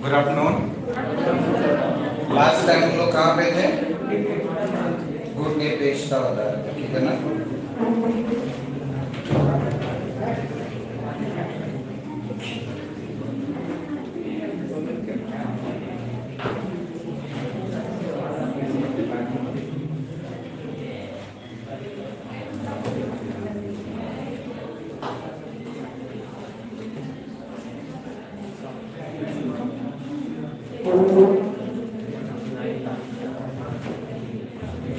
Good afternoon. Last time हम लोग कहाँ पे थे? गुड निरपेक्षता बता रहे थे, ठीक है ना?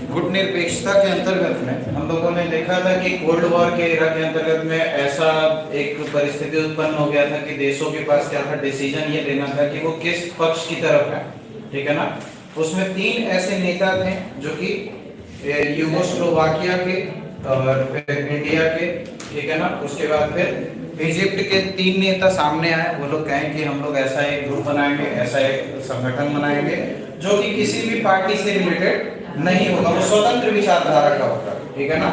गुट निरपेक्षता के अंतर्गत में हम लोगों ने देखा था कि कोल्ड वॉर के एरा के अंतर्गत में ऐसा एक परिस्थिति उत्पन्न हो गया था कि देशों के पास क्या था, डिसीजन ये लेना था कि वो किस पक्ष की तरफ है, ठीक है ना? उसमें 3 ऐसे नेता थे जो कि यूगोस्लोवाकिया के और फिर इंडिया के, ठीक है ना? उसके बाद फिर इजिप्ट के 3 नेता सामने आए। वो लोग कहें कि हम लोग ऐसा एक ग्रुप बनाएंगे, ऐसा एक संगठन बनाएंगे जो कि किसी भी पार्टी से रिलेटेड नहीं होगा, वो स्वतंत्र विचारधारा का होगा, ठीक है ना?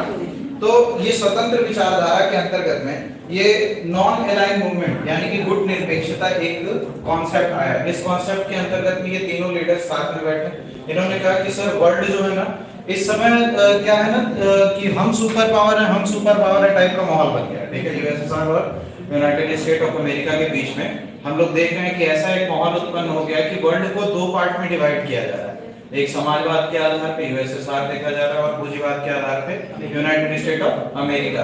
तो ये स्वतंत्र विचारधारा के अंतर्गत में ये नॉन अलाइन मूवमेंट यानी कि गुट निरपेक्षता एक कॉन्सेप्ट आया। इस कॉन्सेप्ट के अंतर्गत में ये तीनों लीडर्स साथ में बैठे, इन्होंने कहा कि सर वर्ल्ड जो है ना इस समय क्या है ना कि हम सुपर पावर है, हम सुपर पावर है टाइप का माहौल बन गया है, ठीक है? यूएसएसआर और यूनाइटेड स्टेट ऑफ अमेरिका के बीच में हम लोग देख रहे हैं कि ऐसा एक माहौल उत्पन्न हो गया कि वर्ल्ड को 2 पार्ट में डिवाइड किया जा रहा है। एक समाजवाद के आधार पे यूएसएसआर देखा जा रहा है और पूंजीवाद के आधार पे यूनाइटेड स्टेट ऑफ अमेरिका।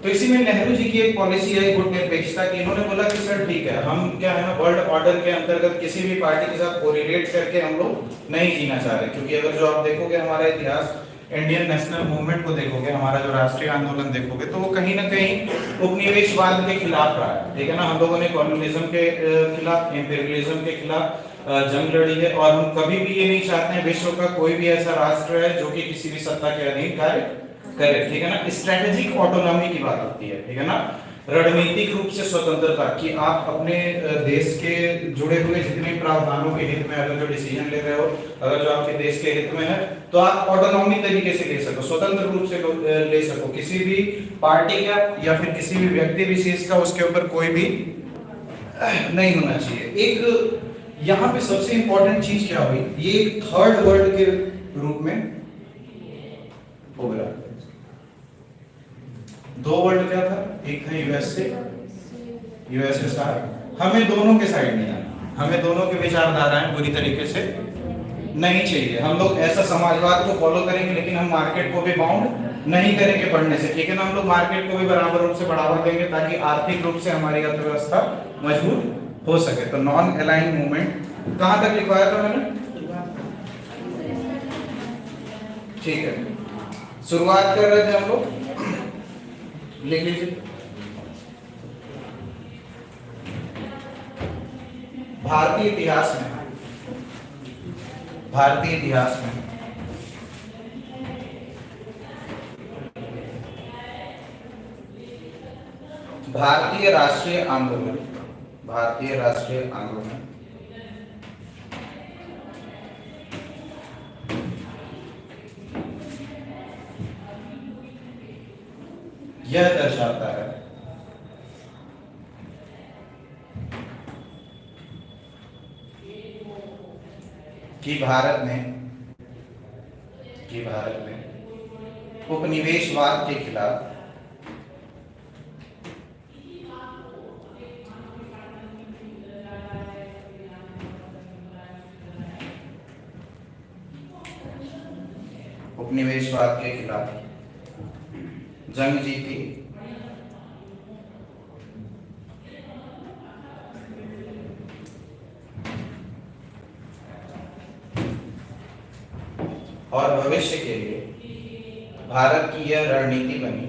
तो इसी में नेहरू जी की एक पॉलिसी है गुट निरपेक्षता की। इन्होंने बोला कि सर ठीक है, हम क्या है ना वर्ल्ड ऑर्डर के अंतर्गत किसी भी पार्टी के साथ कोरिलेट करके हम लोग नहीं जीना चाह रहे, क्योंकि अगर जो आप देखोगे हमारा इतिहास, इंडियन नेशनल मूवमेंट को देखोगे, हमारा जो राष्ट्रीय आंदोलन देखोगे तो वो कहीं ना कहीं उपनिवेशवाद के खिलाफ रहा है, ठीक है ना? हम लोगों ने कॉलोनिज्म के खिलाफ, इंपीरियलिज्म के खिलाफ जंग लड़ी है और हम कभी भी ये नहीं चाहते हैं विश्व का कोई भी ऐसा राष्ट्र है जो कि किसी भी सत्ता के अधीन कार्य करे, ठीक है ना? स्ट्रेटेजिक ऑटोनॉमी की बात होती है, ठीक है ना? रणनीतिक रूप से स्वतंत्रता कि आप अपने देश के जुड़े हुए जितने प्रावधानों के हित में अगर जो डिसीजन ले रहे हो, अगर जो आपके देश के हित में है तो आप ऑटोनॉमी तरीके से ले सको, स्वतंत्र रूप से ले सको, किसी भी पार्टी का या फिर किसी भी व्यक्ति विशेष का उसके ऊपर कोई भी नहीं होना चाहिए। एक यहाँ पे सबसे इंपॉर्टेंट चीज क्या हुई, ये एक थर्ड वर्ल्ड के रूप में हो गया। 2 वर्ल्ड क्या था, एक था यूएसए, यूएसएसआर। हमें दोनों के साइड नहीं आना, हमें दोनों के विचारधाराएं बुरी तरीके से नहीं चाहिए। हम लोग ऐसा समाजवाद को फॉलो करेंगे लेकिन हम मार्केट को भी बाउंड नहीं करेंगे बढ़ने से, ठीक है ना? हम लोग मार्केट को भी बराबर रूप से बढ़ावा देंगे ताकि आर्थिक रूप से हमारी अर्थव्यवस्था मजबूत हो सके। तो नॉन अलाइन मूवमेंट कहां तक लिखवाया था मैंने, ठीक है? शुरुआत कर रहे थे हम लोग, लिख लीजिए। भारतीय इतिहास में, भारतीय इतिहास में भारतीय राष्ट्रीय आंदोलन, भारतीय राष्ट्रीय आंदोलन यह दर्शाता है कि भारत में उपनिवेशवाद के खिलाफ उपनिवेशवाद के खिलाफ जंग जीती। और भविष्य के लिए भारत की यह रणनीति बनी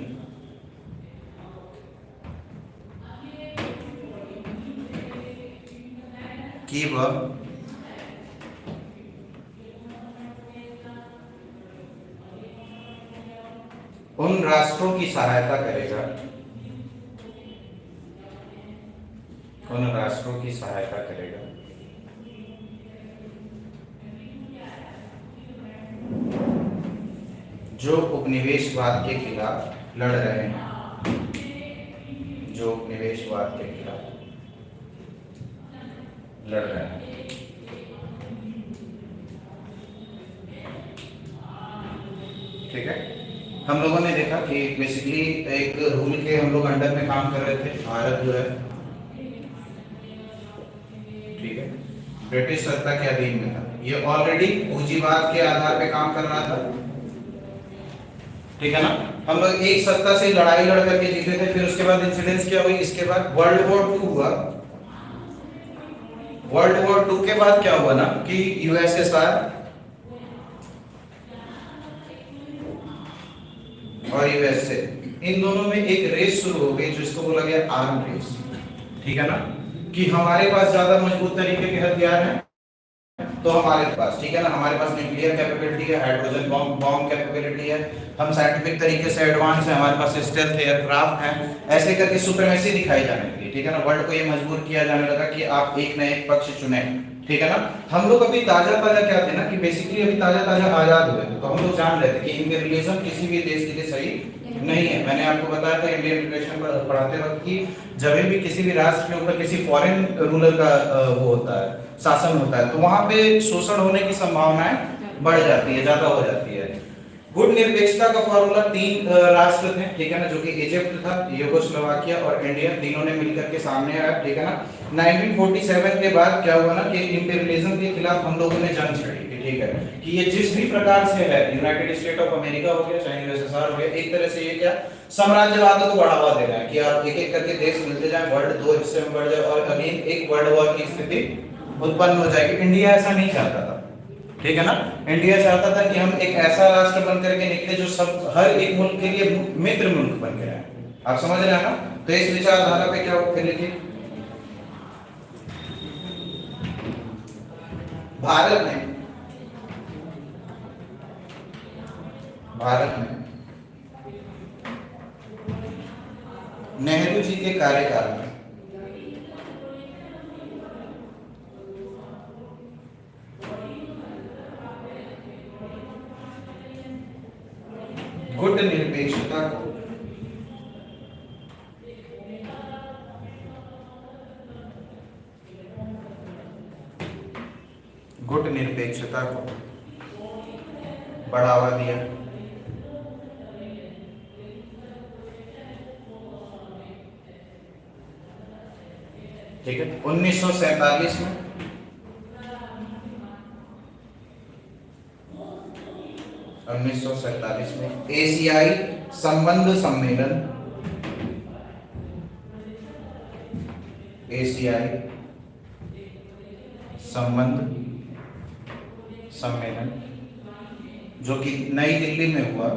कि वह उन राष्ट्रों की सहायता करेगा, उन राष्ट्रों की सहायता करेगा जो उपनिवेशवाद के खिलाफ लड़ रहे हैं, जो उपनिवेशवाद के खिलाफ लड़ रहे हैं। ठीक है, हम लोगों ने देखा कि बेसिकली एक रूल के हम लोग अंडर में काम कर रहे थे। भारत जो है, ठीक है, ब्रिटिश सत्ता के अधीन में था। ये ऑलरेडी पूंजीवाद के आधार पे काम कर रहा था, ठीक है ना। हम लोग एक सत्ता से लड़ाई लड़ करके जीते थे, फिर उसके बाद इंसिडेंस क्या हुई, इसके बाद वर्ल्ड वॉर 2 हुआ। वर्ल्ड वॉर 2 के बाद क्या हुआ ना कि यूएसएसआर और यूएसए, इन दोनों में एक रेस शुरू हो गई जिसको बोला गया आर्म रेस। ठीक है ना, कि हमारे पास ज्यादा मजबूत तरीके के हथियार हैं तो हमारे पास, ठीक है ना, हमारे पास न्यूक्लियर कैपेबिलिटी है, हाइड्रोजन बॉम्ब कैपेबिलिटी है, हम साइंटिफिक तरीके से एडवांस है, हमारे पास स्टेल्थ एयरक्राफ्ट है, ऐसे करके सुप्रीमेसी दिखाई जाने लगी। ठीक है ना, वर्ल्ड को ये मजबूर किया जाने लगा कि आप एक न एक पक्ष चुने। ठीक है ना, हम लोग अभी ताजा क्या थे ना कि बेसिकली अभी ताजा आजाद हुए थे, तो हम लोग जान रहे थे कि इंपीरियलिज्म किसी भी देश के लिए सही नहीं है। मैंने आपको बताया था इंडियन लिटरेचर पर पढ़ाते वक्त कि जब भी किसी भी राष्ट्र के ऊपर किसी फॉरेन रूलर का वो होता है, शासन होता है, तो वहां पे शोषण होने की संभावनाएं बढ़ जाती है, ज्यादा हो जाती है। गुट निरपेक्षता का फॉर्मूला 3 राष्ट्र थे, ठीक है ना, जो कि इजिप्ट था, यूगोस्लोवाकिया और इंडिया, तीनों ने मिलकर के सामने आया। ठीक है ना, 1947 के बाद क्या हुआ ना कि इंपीरियलिज्म के खिलाफ हम लोगों ने जंग छेड़ी। ठीक है, कि ये जिस भी प्रकार से है, यूनाइटेड स्टेट ऑफ अमेरिका हो गया, चाहे यूएसएसआर हो गया, एक तरह से ये क्या साम्राज्यवाद को बढ़ावा दे रहा है कि आप एक एक करके देश मिलते जाएं, वर्ल्ड 2 हिस्से में बढ़ जाए और अगेन एक वर्ल्ड वॉर की स्थिति उत्पन्न हो जाएगी। इंडिया ऐसा नहीं चाहता था। ठीक है ना, इंडिया चाहता था कि हम एक ऐसा राष्ट्र बन करके निकले जो सब हर एक मुल्क के लिए मित्र मुल्क बन गया है। आप समझ रहे हैं ना, तो इस विचारधारा पे क्या फिर लिखिए, भारत में नेहरू जी के कार्यकाल में गुट निरपेक्षता को बढ़ावा दिया। ठीक है, 1947 में एशियाई संबंध सम्मेलन, जो कि नई दिल्ली में हुआ,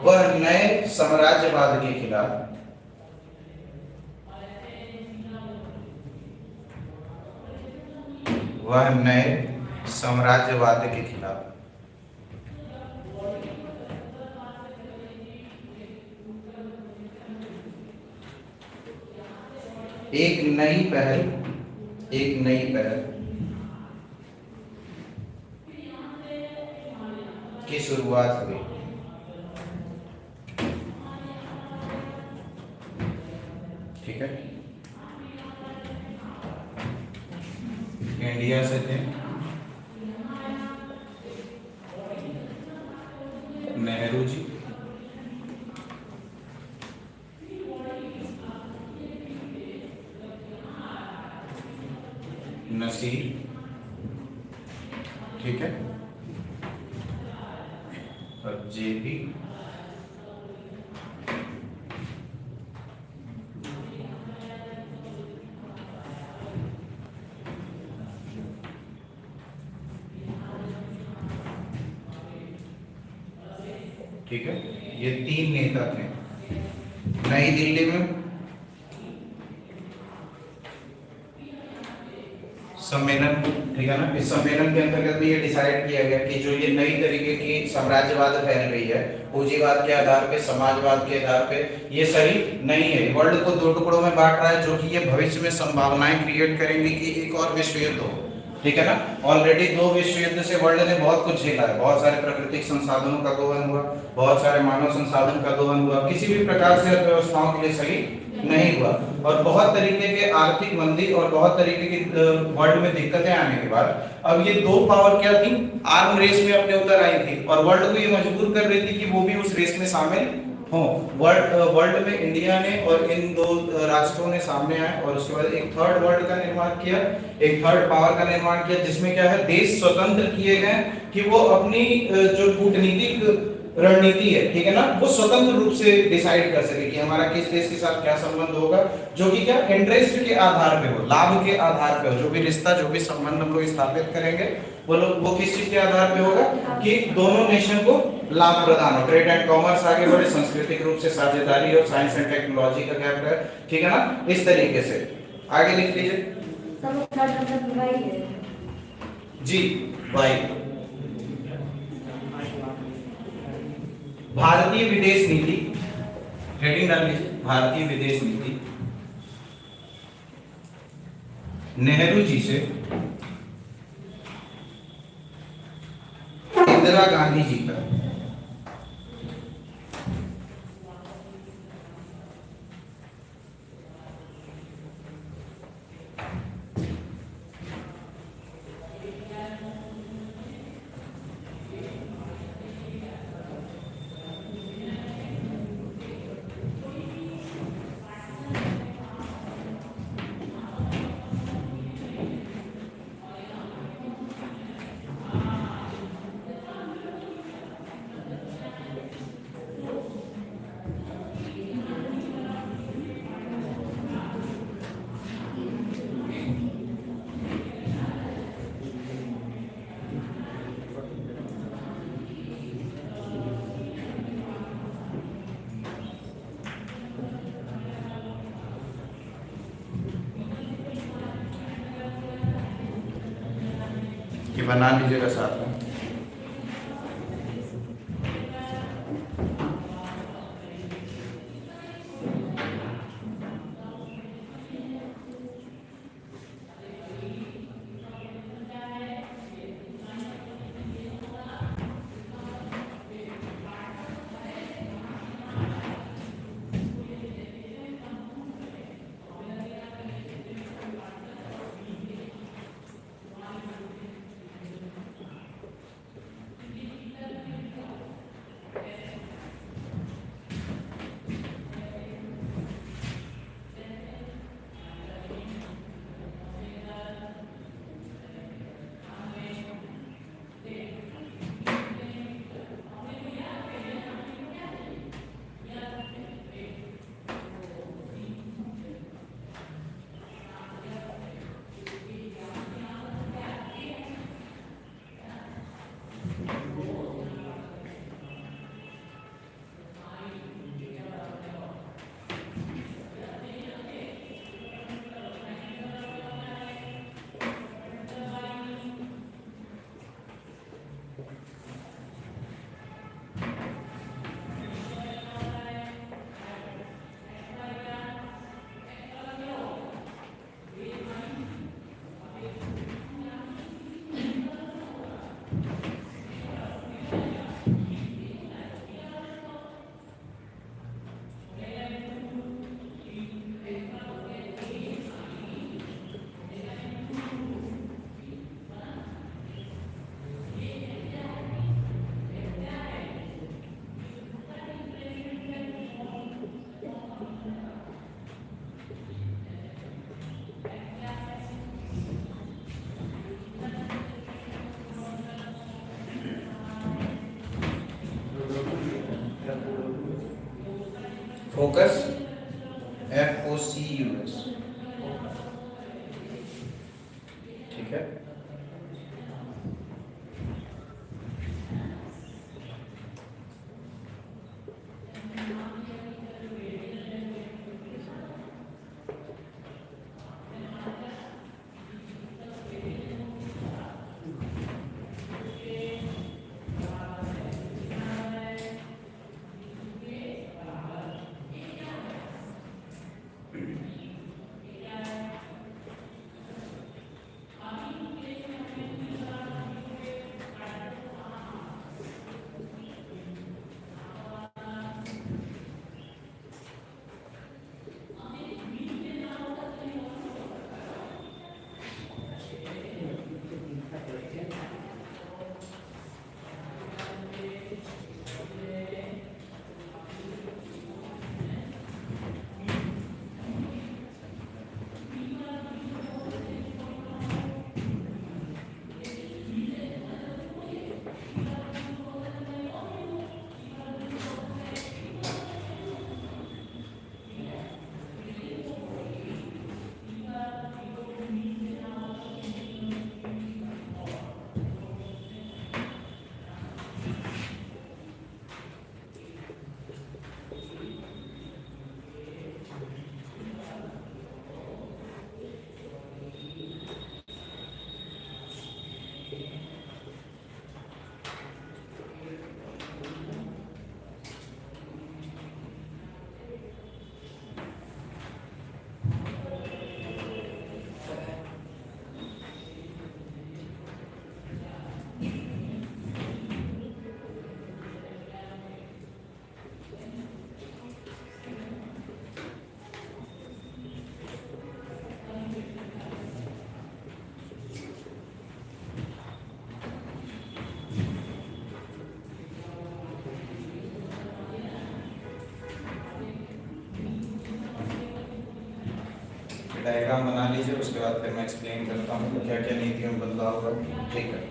वह नए साम्राज्यवाद के खिलाफ एक नई पहल की शुरुआत हुई। ठीक है, इंडिया से थे नेहरू जी, नसीर, ठीक है, और जेपी ठीक है। ये 3 नेता थे नई दिल्ली में सम्मेलन, ठीक है ना। इस सम्मेलन के अंतर्गत भी ये डिसाइड किया गया कि जो ये नई तरीके की साम्राज्यवाद फैल रही है पूंजीवाद के आधार पे, समाजवाद के आधार पे, ये सही नहीं है। वर्ल्ड को 2 टुकड़ों में बांट रहा है, जो कि ये भविष्य में संभावनाएं क्रिएट करेंगे कि एक और विश्व युद्ध हो, ठीक है ना। ऑलरेडी 2 विश्व युद्ध से वर्ल्ड ने बहुत कुछ झेला है, बहुत सारे प्राकृतिक संसाधनों का दोहन हुआ, बहुत सारे मानव संसाधन का दोहन हुआ, किसी भी प्रकार से अर्थव्यवस्थाओं के लिए सही नहीं हुआ, और बहुत तरीके के आर्थिक मंदी और बहुत तरीके की वर्ल्ड में दिक्कतें आने के बाद अब ये 2 पावर क्या थी, आर्म रेस में अपने उतर आई थी, और वर्ल्ड को ये मजबूर कर रही थी कि वो भी उस रेस में शामिल हो। वर्ल्ड में इंडिया ने और इन 2 राष्ट्रों ने सामने आए, और उसके बाद एक थर्ड वर्ल्ड का निर्माण किया, एक थर्ड पावर का निर्माण किया, जिसमें क्या है, देश स्वतंत्र किए गए कि वो अपनी जो कूटनीतिक रणनीति है, ठीक है ना, वो स्वतंत्र रूप से डिसाइड कर सके कि हमारा किस देश के साथ क्या संबंध होगा, जो कि क्या इंटरेस्ट के आधार पे हो, लाभ के आधार पे हो। जो भी रिश्ता, जो भी संबंध हम लोग स्थापित करेंगे वो किस चीज के आधार पे होगा कि दोनों नेशन को लाभ प्रदान हो, ट्रेड एंड कॉमर्स आगे बढ़े, सांस्कृतिक रूप से साझेदारी और साइंस एंड टेक्नोलॉजी का गैप है, ठीक है ना। इस तरीके से आगे लिख लीजिए जी। भाई भारतीय विदेश नीति, हेडिंग डाल लीजिए, भारतीय विदेश नीति नेहरू जी से इंदिरा गांधी जी तक। कि बना लीजिएगा साथ में। फोकस, FOCUS, ठीक है। डायग्राम बना लीजिए, उसके बाद फिर मैं एक्सप्लेन करता हूँ क्या क्या नीतियों में बदलाव होगा, ठीक है।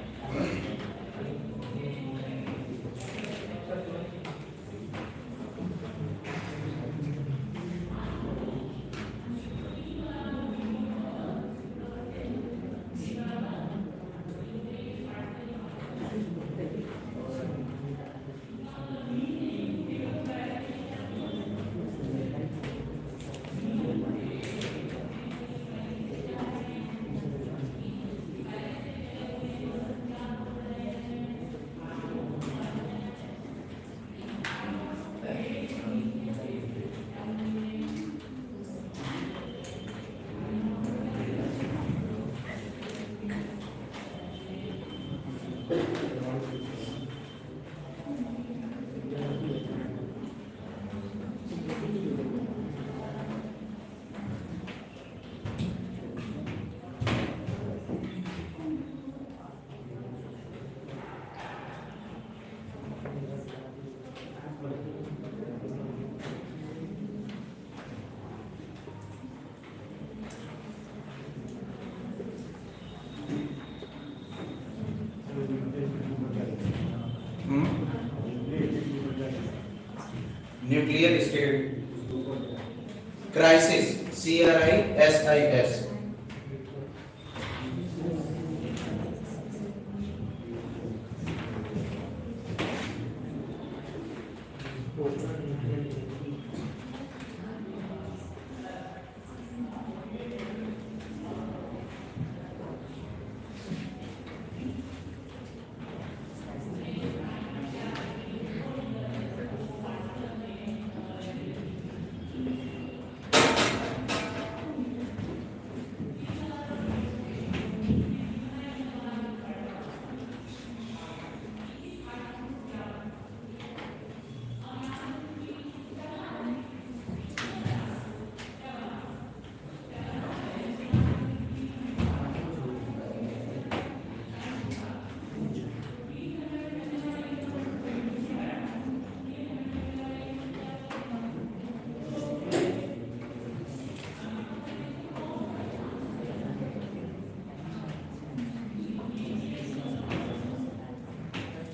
न्यूक्लियर स्टेट क्राइसिस, CRISIS,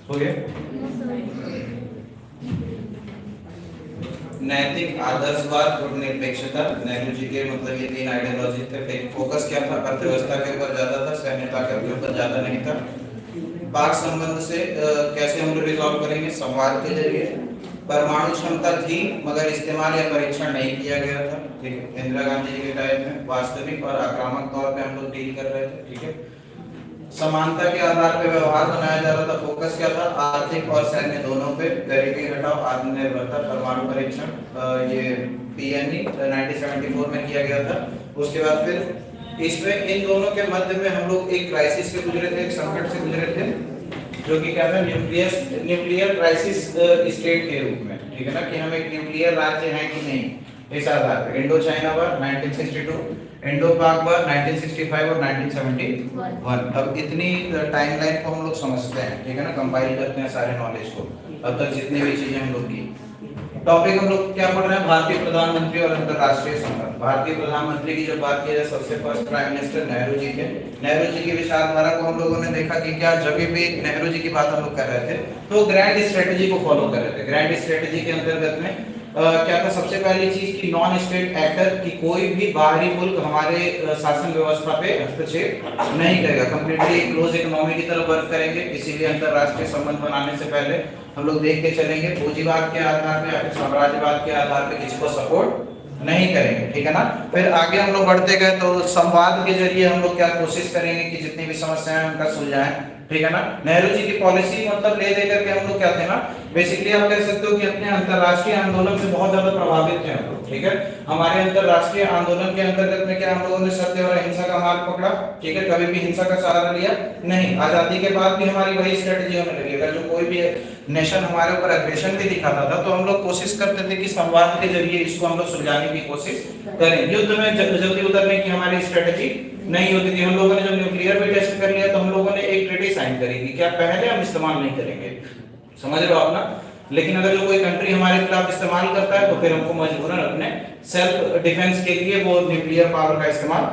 हो गया। नैतिक आदर्शवाद, गुटनिरपेक्षता, नेहरू जी के मतलब ये 3 आइडियोलॉजी थे। फोकस क्या था? अर्थव्यवस्था के ऊपर ज्यादा था, सैन्य ताकत के ऊपर ज्यादा नहीं था। पाक संबंध से कैसे हम लोग रिजॉल्व करेंगे? संवाद के जरिए। परमाणु क्षमता थी मगर इस्तेमाल या परीक्षण नहीं किया गया था, ठीक है। इंदिरा गांधी जी के टाइम में वास्तविक और आक्रामक तौर पे हम लोग डील कर रहे थे, ठीक है। समानता के आधार पर व्यवहार बनाया जा रहा था। फोकस क्या था? आर्थिक और सैन्य दोनों पे। गरीबी हटाओ, आत्मनिर्भरता, परमाणु परीक्षण, ये पीएनई 1974 में किया गया था। उसके बाद फिर इसमें इन दोनों के मध्य में हम लोग एक क्राइसिस से गुजरे थे, एक संकट से गुजरे थे, जो कि क्या था? न्यूक्लियर क्राइसिस स्टेट के रूप में, ठीक है ना, कि हम एक न्यूक्लियर राज्य हैं कि नहीं, इस आधार पर। इंडो चाइना वार 1962, इंडो पाक वार 1965 और 1971। अब इतनी टाइमलाइन को हम लोग समझते हैं, ठीक है ना, कंपाइल करते हैं सारे नॉलेज को, अब तक जितनी भी चीजें हम लोग की। टॉपिक हम लोग क्या पढ़ रहे हैं? भारतीय प्रधानमंत्री और अंतरराष्ट्रीय संबंध। भारतीय प्रधानमंत्री की जब बात की जाए, सबसे first prime minister Nehru ji थे। नेहरू जी की विचारधारा को हम लोगों ने देखा कि क्या, जब भी नेहरू जी की बात हम लोग कर रहे थे तो ग्रैंड स्ट्रेटजी को फॉलो कर रहे थे। ग्रैंड स्ट्रेटजी के अंतर्गत में क्या था? सबसे पहली चीज की नॉन स्टेट एक्टर, की कोई भी बाहरी मुल्क हमारे शासन व्यवस्था पे हस्तक्षेप नहीं करेगा, कंप्लीटली क्लोज इकोनॉमी की तरफ वर्क करेंगे। इसीलिए अंतरराष्ट्रीय संबंध बनाने से पहले हम लोग देख के चलेंगे पूंजीवाद के आधार पे या फिर साम्राज्यवाद के आधार पे किसी को सपोर्ट नहीं करेंगे, ठीक है ना। फिर आगे हम लोग बढ़ते गए तो संवाद के जरिए हम लोग क्या कोशिश करेंगे कि जितनी भी समस्याएं हैं उनका सुलझाएं, ठीक है ना। नेहरू जी की पॉलिसी मतलब ले दे करके हम लोग क्या थे ना, बेसिकली आप कह सकते हो कि अपने अंतरराष्ट्रीय आंदोलन से बहुत ज्यादा प्रभावित थे हम लोग, ठीक है। हमारे अंतरराष्ट्रीय आंदोलन के अंतर्गत में क्या हम लोगों ने सत्य और अहिंसा का मार्ग पकड़ा, ठीक है, कभी भी हिंसा का सहारा लिया नहीं। आजादी के बाद भी हमारी वही स्ट्रेटजी होने लगी। अगर जो कोई भी नेशन हमारे ऊपर एग्रेशन भी दिखाता था तो हम लोग कोशिश करते थे कि संवाद के जरिए इसको हम लोग सुलझाने की कोशिश करें। युद्ध में जल्दी उतरने की हमारी स्ट्रेटजी नहीं होती थी। हम लोगों ने जब न्यूक्लियर पे टेस्ट कर लिया तो हम लोगों ने एक ट्रीटी साइन करी थी, क्या पहले हम इस्तेमाल नहीं करेंगे, समझ रहे हो आप ना। लेकिन अगर जो कोई कंट्री हमारे खिलाफ इस्तेमाल करता है तो फिर हमको मजबूरन अपने सेल्फ डिफेंस के लिए वो न्यूक्लियर पावर का इस्तेमाल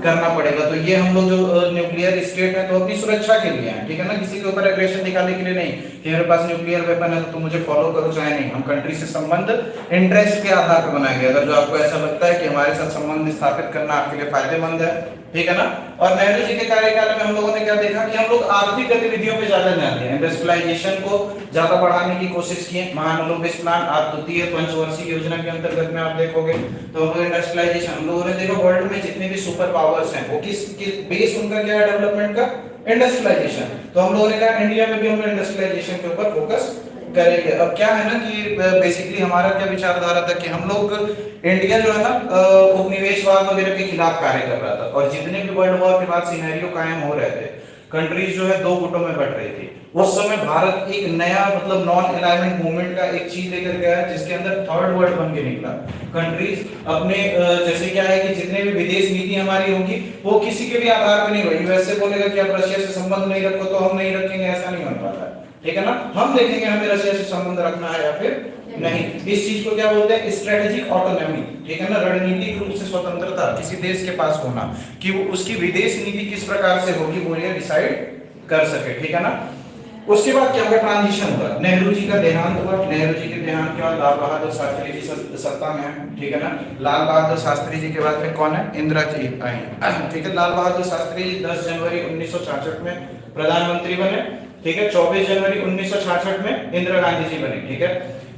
करना पड़ेगा। तो ये हम लोग जो न्यूक्लियर स्टेट है तो अपनी सुरक्षा के लिए है, ठीक है ना, किसी के ऊपर एग्रेशन दिखाने के लिए नहीं कि मेरे पास न्यूक्लियर वेपन है तो तुम मुझे फॉलो करो चाहे नहीं। हम कंट्री से संबंध इंटरेस्ट के आधार पर बनाएंगे। अगर जो आपको ऐसा लगता है कि हमारे साथ संबंध स्थापित करना आपके लिए फायदेमंद है, ठीक है ना। और नेहरू जी के कार्यकाल में हम लोगों ने क्या देखा कि हम लोग आर्थिक गतिविधियों पे ज्यादा ध्यान दिया, इंडस्ट्रियलाइजेशन को ज्यादा बढ़ाने की कोशिश की। महानलोबिस प्लान, आप द्वितीय पंचवर्षीय योजना के अंतर्गत में आप देखोगे तो हम लोग इंडस्ट्रियलाइजेशन, हम लोगों ने देखा वर्ल्ड में जितने भी सुपर पावर्स हैं वो किस बेस उनका क्या है डेवलपमेंट का? इंडस्ट्रियलाइजेशन। तो हम लोगों ने कहा इंडिया में भी हम लोग इंडस्ट्रियलाइजेशन के ऊपर फोकस करेंगे। अब क्या है ना कि बेसिकली हमारा क्या विचारधारा था कि हम लोग इंडिया जो है ना उपनिवेशवाद वगैरह के खिलाफ कार्य कर रहा था। और जितने भी वर्ल्ड वॉर के बाद सिनेरियो कायम हो रहे थे, कंट्रीज जो है दो गुटों में बट रही थी। उस समय भारत एक नया मतलब नॉन अलाइनमेंट मूवमेंट का एक चीज लेकर गया है जिसके अंदर थर्ड वर्ल्ड बन के निकला। कंट्रीज अपने जैसे क्या है कि जितने भी विदेश नीति हमारी होगी वो किसी के भी आधार पर नहीं होगी। यूएसए बोलेगा कि आप रशिया से संबंध नहीं रखो तो हम नहीं रखेंगे, ऐसा नहीं हो पाता, ठीक है ना। हम देखेंगे हमें रशिया से संबंध रखना है या फिर नहीं। इस चीज को क्या बोलते हैं? स्ट्रेटेजिक ऑटोनॉमी, ठीक है ना, रणनीतिक रूप से स्वतंत्रता किसी देश के पास होना कि वो उसकी विदेश नीति किस प्रकार से होगी वो ये डिसाइड कर सके, ठीक है ना। उसके बाद क्या हुआ? ट्रांजिशन हुआ, नेहरू जी का देहांत हुआ। नेहरू जी के देहांत के बाद लाल बहादुर शास्त्री जी सत्ता में है, ठीक है ना। लाल बहादुर शास्त्री जी के बाद में कौन है? इंदिरा जी आई, ठीक है। लाल बहादुर शास्त्री जी 10 जनवरी 1966 में प्रधानमंत्री बने, ठीक है। 24 जनवरी 1966 में इंदिरा गांधी जी बने, ठीक है।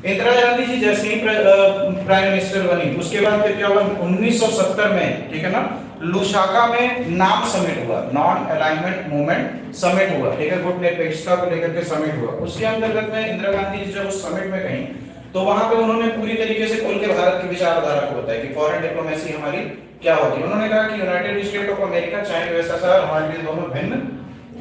इंदिरा गांधी जी जैसे ही प्राइम मिनिस्टर बनी उसके बाद फिर क्या हुआ? 1970 में, ठीक है ना, लुसाका में नाम समिट हुआ, नॉन अलाइनमेंट मूवमेंट समिट हुआ, ठीक है। गुटनिरपेक्षता को लेकर के समिट हुआ। उसके अंतर्गत में इंदिरा गांधी जी जब उस समिट में गई तो वहां पे उन्होंने पूरी तरीके से खुल के भारत की विचारधारा को बताया कि फॉरेन डिप्लोमेसी हमारी क्या होती है। उन्होंने कहा कि यूनाइटेड स्टेट ऑफ अमेरिका चाहे यूएसएसआर हमारे लिए दोनों भिन्न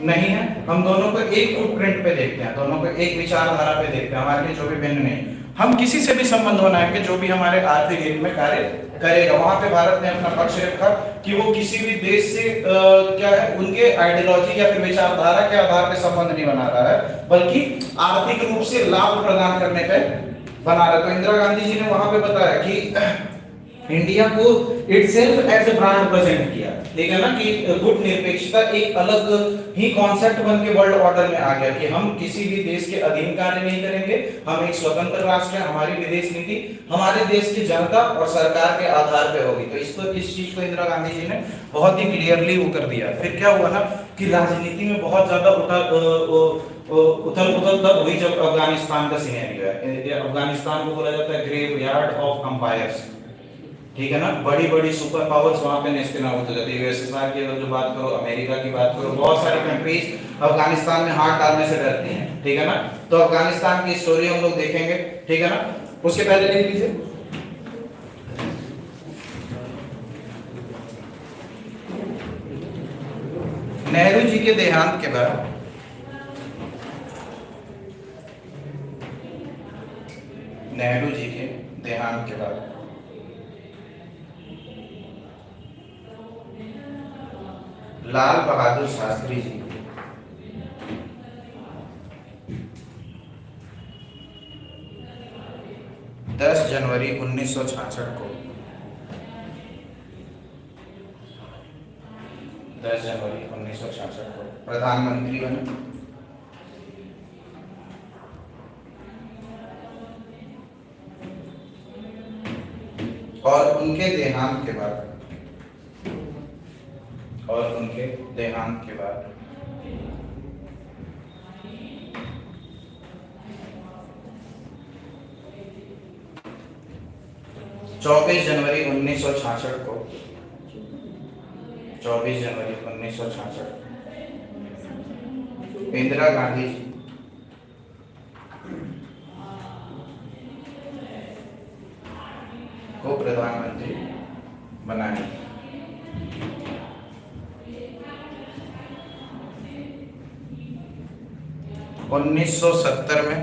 नहीं है, हम दोनों को एक फुटप्रिंट पे देखते हैं, दोनों को एक विचारधारा पे देखते हैं, हमारे लिए जो भी भिन्न नहीं। हम किसी से भी संबंध बनाएंगे जो भी हमारे आर्थिक हित में कार्य करेगा। वहां पे भारत ने अपना पक्ष रखा कि वो किसी भी देश से क्या है उनके आइडियोलॉजी या फिर विचारधारा के आधार पे संबंध नहीं बना रहा है, बल्कि आर्थिक रूप से लाभ प्रदान करने पे बना रहा है। तो इंदिरा गांधी जी ने वहां पे बताया कि इंडिया को itself as a brand present किया, ठीक है ना, कि गुट निरपेक्षता एक अलग ही कॉन्सेप्ट बन के वर्ल्ड ऑर्डर में आ गया कि हम किसी भी देश के अधीन कार्य नहीं करेंगे, हम एक स्वतंत्र राष्ट्र है, हमारी विदेश नीति हमारे देश की जनता और सरकार के आधार पे होगी। तो इसको, इस चीज को इंदिरा गांधी जी ने बहुत ही क्लियरली वो कर दिया। फिर क्या हुआ ना कि राजनीति में बहुत ज्यादा उथल पुथल तब हुई जब अफगानिस्तान का सिनेरियो है। अफगानिस्तान को बोला जाता है ग्रेव यार्ड ऑफ अंपायर्स, ठीक है ना, बड़ी बड़ी सुपर पावर्स वहां पे नेस्तनाबूद हो जाती है। यूएसएसआर की अगर जो बात करो, अमेरिका की बात करो, बहुत सारी कंट्रीज अफगानिस्तान में हाथ डालने से डरती हैं, ठीक है ना। तो अफगानिस्तान की स्टोरी हम लोग देखेंगे, ठीक है ना। उसके पहले देख लीजिए नेहरू जी के देहांत के बाद नेहरू जी के देहांत के बाद लाल बहादुर शास्त्री जी 10 जनवरी 1966 को 10 जनवरी 1966 को प्रधानमंत्री बने। और उनके देहांत के बाद 24 जनवरी 1966 को 24 जनवरी 1966 इंदिरा गांधी जी को प्रधानमंत्री बनाए। उन्नीस सौ 70 में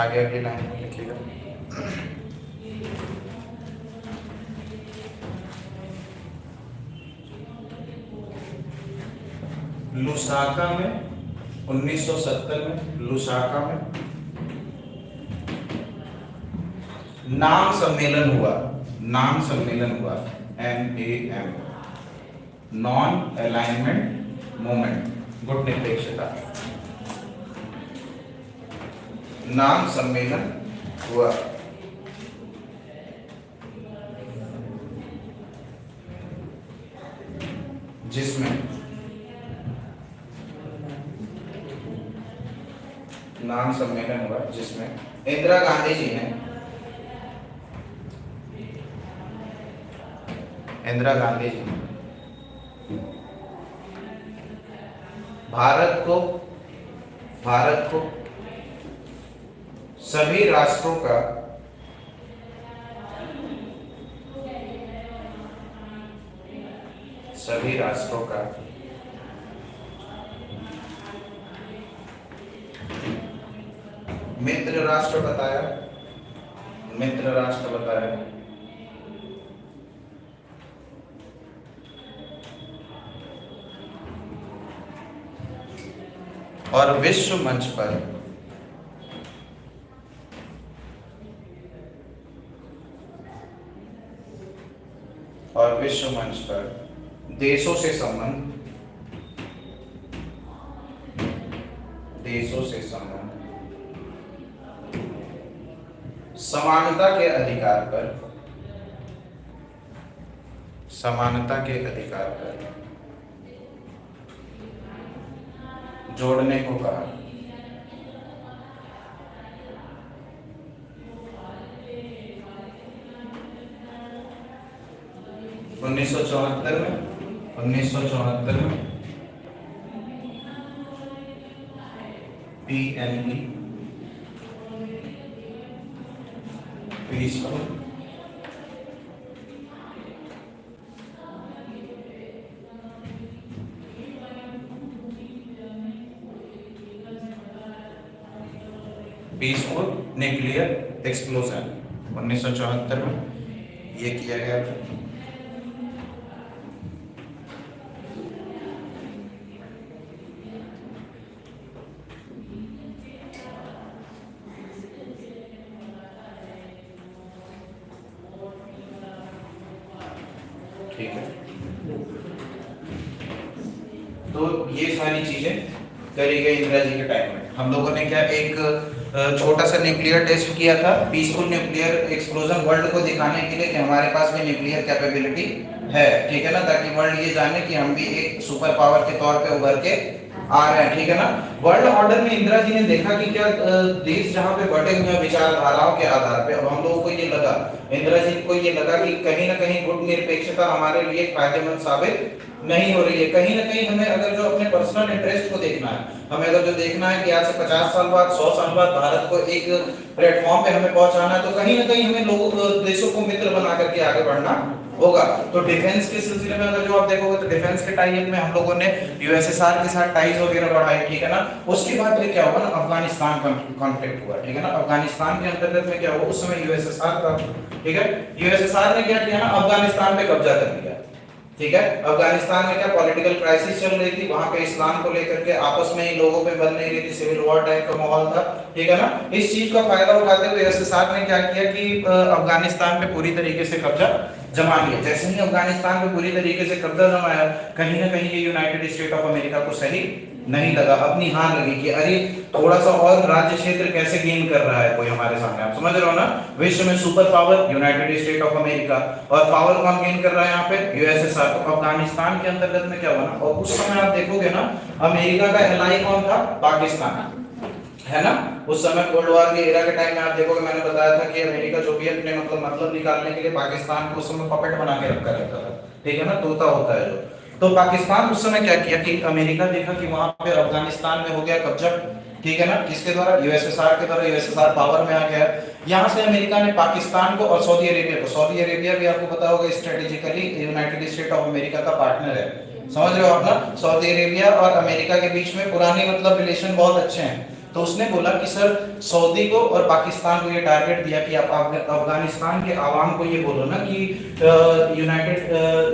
आगे अगली लाइन में लिखिएगा। लुसाका में 1970 में लुसाका में नाम सम्मेलन हुआ NAM, नॉन अलाइनमेंट मूवमेंट, गुट निरपेक्षता नाम सम्मेलन हुआ, जिसमें इंदिरा गांधी जी ने भारत को सभी राष्ट्रों का मित्र राष्ट्र बताया। और विश्व मंच पर देशों से संबंध समानता के अधिकार पर जोड़ने को कहा। 1974 में PNE पीसफुल न्यूक्लियर एक्सप्लोजन 1974 में ये किया गया था। ठीक है, तो ये सारी चीजें करी गई इंदिरा जी के टाइम में। हम लोगों ने क्या एक छोटा सा न्यूक्लियर टेस्ट किया था, पीसफुल न्यूक्लियर एक्सप्लोजन, वर्ल्ड को दिखाने के लिए कि हमारे पास भी न्यूक्लियर कैपेबिलिटी है, ठीक है ना, ताकि वर्ल्ड ये जाने कि हम भी एक सुपर पावर के तौर पे उभर के आ रहे हैं, ठीक है ना। वर्ल्ड ऑर्डर में इंदिरा जी ने देखा कि क्या देश जहां पे बटे हुए विचारधाराओं के आधार पे, अब हम लोगों को ये लगा, इंदिरा जी को ये लगा कि कहीं ना कहीं गुट निरपेक्षता हमारे लिए फायदेमंद साबित नहीं हो रही है। कहीं ना कहीं हमें अगर जो अपने पर्सनल इंटरेस्ट को देखना है, हमें अगर जो देखना है कि आज से 50 साल बाद 100 साल बाद भारत को एक प्लेटफॉर्म पे हमें पहुंचाना है, तो कहीं ना कहीं हमें लोगों देशों को मित्र बना करके आगे बढ़ना होगा। तो डिफेंस के सिलसिले में अगर जो आप देखोगे तो डिफेंस के टाई अप में हम लोगों ने यूएसएसआर के साथ टाइज वगैरह बढ़ाए, ठीक है ना। उसके बाद फिर क्या हुआ ना, अफगानिस्तान कॉन्फ्लिक्ट हुआ, ठीक है ना। अफगानिस्तान के अंतर्गत में क्या हुआ, उस समय यूएसएसआर था, ठीक है। यूएसएसआर ने क्या किया ना, अफगानिस्तान पे कब्जा कर लिया, ठीक है। अफगानिस्तान में क्या पॉलिटिकल क्राइसिस चल रही थी, वहां पे इस्लाम को लेकर के आपस में ही लोगों पे बन नहीं रही थी, सिविल वॉर टाइप का माहौल था, ठीक है ना। इस चीज का फायदा उठाते हुए यूएसएसआर ने क्या किया कि अफगानिस्तान पे पूरी तरीके से कब्जा जमा लिया। जैसे ही अफगानिस्तान पे पूरी तरीके से कब्जा जमाया, कहीं ना कहीं ये यूनाइटेड स्टेट ऑफ अमेरिका को सही नहीं लगा, अपनी हार लगी कि अरे थोड़ा सा और राज्य क्षेत्र कैसे गेन कर रहा है कोई हमारे सामने, आप समझ रहे हो ना। विश्व में super power United state of America, और पावर कौन गेन कर रहा है यहाँ पे, यूएसएसआर। तो अफगानिस्तान के अंतर्गत में क्या हुआ ना, और उस समय आप देखोगे ना, अमेरिका का एलाई कौन था, पाकिस्तान, है ना। उस समय कोल्ड वॉर के एरा के टाइम में आप देखोगे, मैंने बताया था कि अमेरिका जो भी अपने मतलब निकालने के लिए पाकिस्तान को उस समय पपेट बना के रखा रहता था, ठीक है ना, तोता होता है जो। तो पाकिस्तान उस समय क्या किया कि अमेरिका देखा कि वहां पे अफगानिस्तान में हो गया कब्जा, ठीक है ना, किसके द्वारा, यूएसएसआर के द्वारा, यूएसएसआर पावर में आ गया। यहां से अमेरिका ने पाकिस्तान को और सऊदी अरेबिया को, सऊदी अरेबिया भी आपको पता होगा strategically United state of America का पार्टनर है, समझ रहे हो आप ना। सऊदी अरेबिया और अमेरिका के बीच में पुराने मतलब रिलेशन बहुत अच्छे हैं। तो उसने बोला कि सर सऊदी को और पाकिस्तान को ये टारगेट दिया कि आप अफगानिस्तान के आवाम को ये बोलो ना कि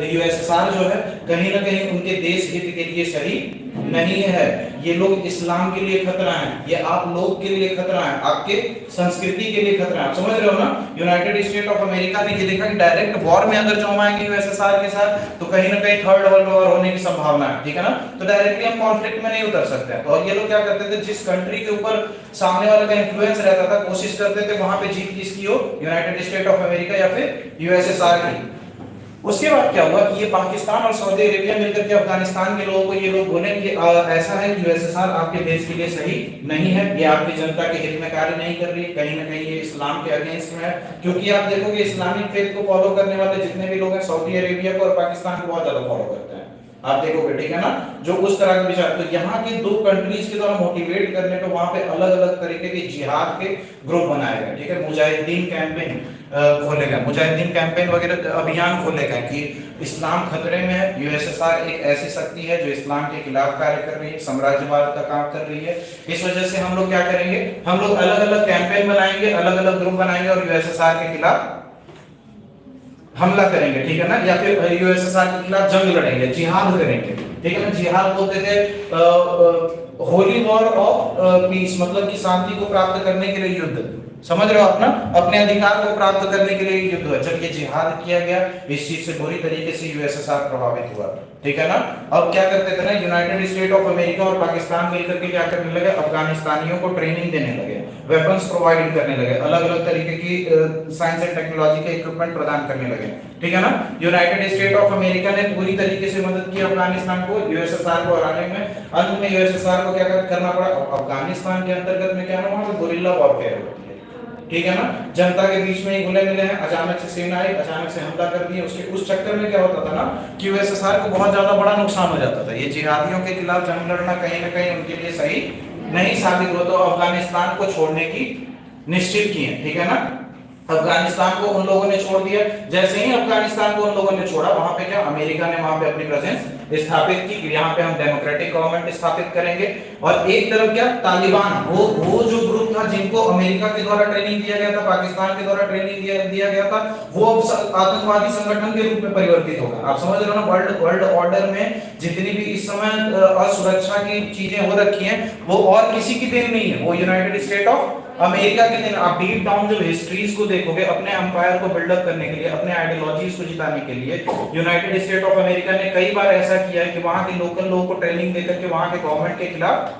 यूएसएसआर जो है कहीं ना कहीं उनके देश हित के लिए सही नहीं है, ये लोग इस्लाम के लिए खतरा है, ये आप लोग के लिए खतरा है, आपके संस्कृति के लिए खतरा है, समझ रहे हो ना। यूनाइटेड स्टेट ऑफ अमेरिका ने ये देखा कि डायरेक्ट वॉर में अगर जो हम आएंगे यूएसएसआर के साथ, तो कहीं ना कहीं थर्ड वर्ल्ड वॉर होने की संभावना है, ठीक है ना। तो डायरेक्टली हम कॉन्फ्लिक्ट में नहीं उतर सकते। और ये लोग क्या करते थे, जिस कंट्री के ऊपर सामने वाले का इंफ्लुएंस रहता था, कोशिश करते थे वहां पे जीत किसकी हो, यूनाइटेड स्टेट ऑफ अमेरिका या फिर यूएसएसआर की। उसके बाद क्या हुआ कि ये पाकिस्तान और सऊदी अरेबिया मिलकर के अफगानिस्तान के लोगों को ये लोग बोले कि ऐसा है कि यूएसएसआर आपके देश के लिए सही नहीं है, ये आपकी जनता के हित में कार्य नहीं कर रही, कहीं ना कहीं ये इस्लाम के अगेंस्ट में है। क्योंकि आप देखोगे इस्लामिक फेथ को फॉलो करने वाले जितने भी लोग हैं, सऊदी अरेबिया को और पाकिस्तान को बहुत ज्यादा फॉलो करते हैं, आप देखोगे, ठीक है ना। जो उस तरह के विचार, तो यहाँ के दो कंट्रीज के द्वारा मोटिवेट करने पे वहां पे अलग अलग तरीके के जिहाद के ग्रुप बनाए गए, ठीक है। मुजाहिदीन कैंपेन खोले गए, मुजाहिदीन कैंपेन वगैरह अभियान खोले गए कि इस्लाम खतरे में है, यूएसएसआर एक ऐसी शक्ति है जो इस्लाम के खिलाफ कार्य कर रही है, साम्राज्यवाद का काम कर रही है। इस वजह से हम लोग क्या करेंगे, हम लोग अलग अलग कैंपेन बनाएंगे, अलग अलग ग्रुप बनाएंगे और यूएसएसआर के खिलाफ हमला करेंगे, ठीक है ना, या फिर यूएसएसआर के खिलाफ जंग लड़ेंगे, जिहाद करेंगे, ठीक है ना। जिहाद बोलते थे होली वॉर ऑफ पीस, मतलब कि शांति को प्राप्त करने के लिए युद्ध, समझ रहे हो आप ना, अपने अधिकार को प्राप्त करने के लिए युद्ध हुआ। जब ये जिहाद किया गया, इस चीज से बुरी तरीके से यूएसएसआर प्रभावित हुआ, ठीक है ना। अब क्या करते थे ना, यूनाइटेड स्टेट ऑफ अमेरिका और पाकिस्तान मिलकर के क्या करने लगे, अफगानिस्तानियों को ट्रेनिंग देने लगे, वेपन्स प्रोवाइड करने लगे, अलग अलग तरीके की साइंस एंड टेक्नोलॉजी के इक्विपमेंट प्रदान करने लगे, ठीक है ना। यूनाइटेड स्टेट ऑफ अमेरिका ने पूरी तरीके से मदद की अफगानिस्तान को यूएसएसआर को हराने में। अंत में यूएसएसआर को क्या करना पड़ा, अफगानिस्तान के अंतर्गत में क्या ना, वहां पे गुरिल्ला वॉरफेयर होती है, ठीक है ना। जनता के बीच में ही घुले मिले हैं, अचानक से सेना आई, अचानक से हमला कर दिया। उसके उस चक्कर में क्या होता था ना कि यूएसएसआर को बहुत ज्यादा बड़ा नुकसान हो जाता था। ये जिहादियों के खिलाफ जंग लड़ना कहीं ना कहीं उनके लिए सही नहीं साबित हुआ, तो अफगानिस्तान को छोड़ने की निश्चित किए, ठीक है ना। अफगानिस्तान को उन लोगों ने छोड़ दिया। जैसे ही अफगानिस्तान को उन लोगों ने छोड़ा, वहां पे क्या, अमेरिका ने वहां पे अपनी प्रेजेंस स्थापित की कि यहाँ पे हम डेमोक्रेटिक गवर्नमेंट स्थापित करेंगे। और एक तरफ क्या, तालिबान, वो जो ग्रुप था जिनको अमेरिका के द्वारा ट्रेनिंग दिया गया था, पाकिस्तान के द्वारा ट्रेनिंग दिया गया था, वो आतंकवादी संगठन के रूप में परिवर्तित होगा। आप समझ रहे हो ना, वर्ल्ड ऑर्डर में जितनी भी इस समय असुरक्षा की चीजें हो रखी हैं, वो और किसी की देन नहीं है, वो यूनाइटेड स्टेट ऑफ अमेरिका के दिन आप डीप डाउन जब हिस्ट्रीज को देखोगे, अपने एम्पायर को बिल्डअप करने के लिए, अपने आइडियोलॉजीज को जिताने के लिए यूनाइटेड स्टेट ऑफ अमेरिका ने कई बार ऐसा किया है कि वहां के लोकल लोगों को ट्रेनिंग देकर के वहां के गवर्नमेंट के खिलाफ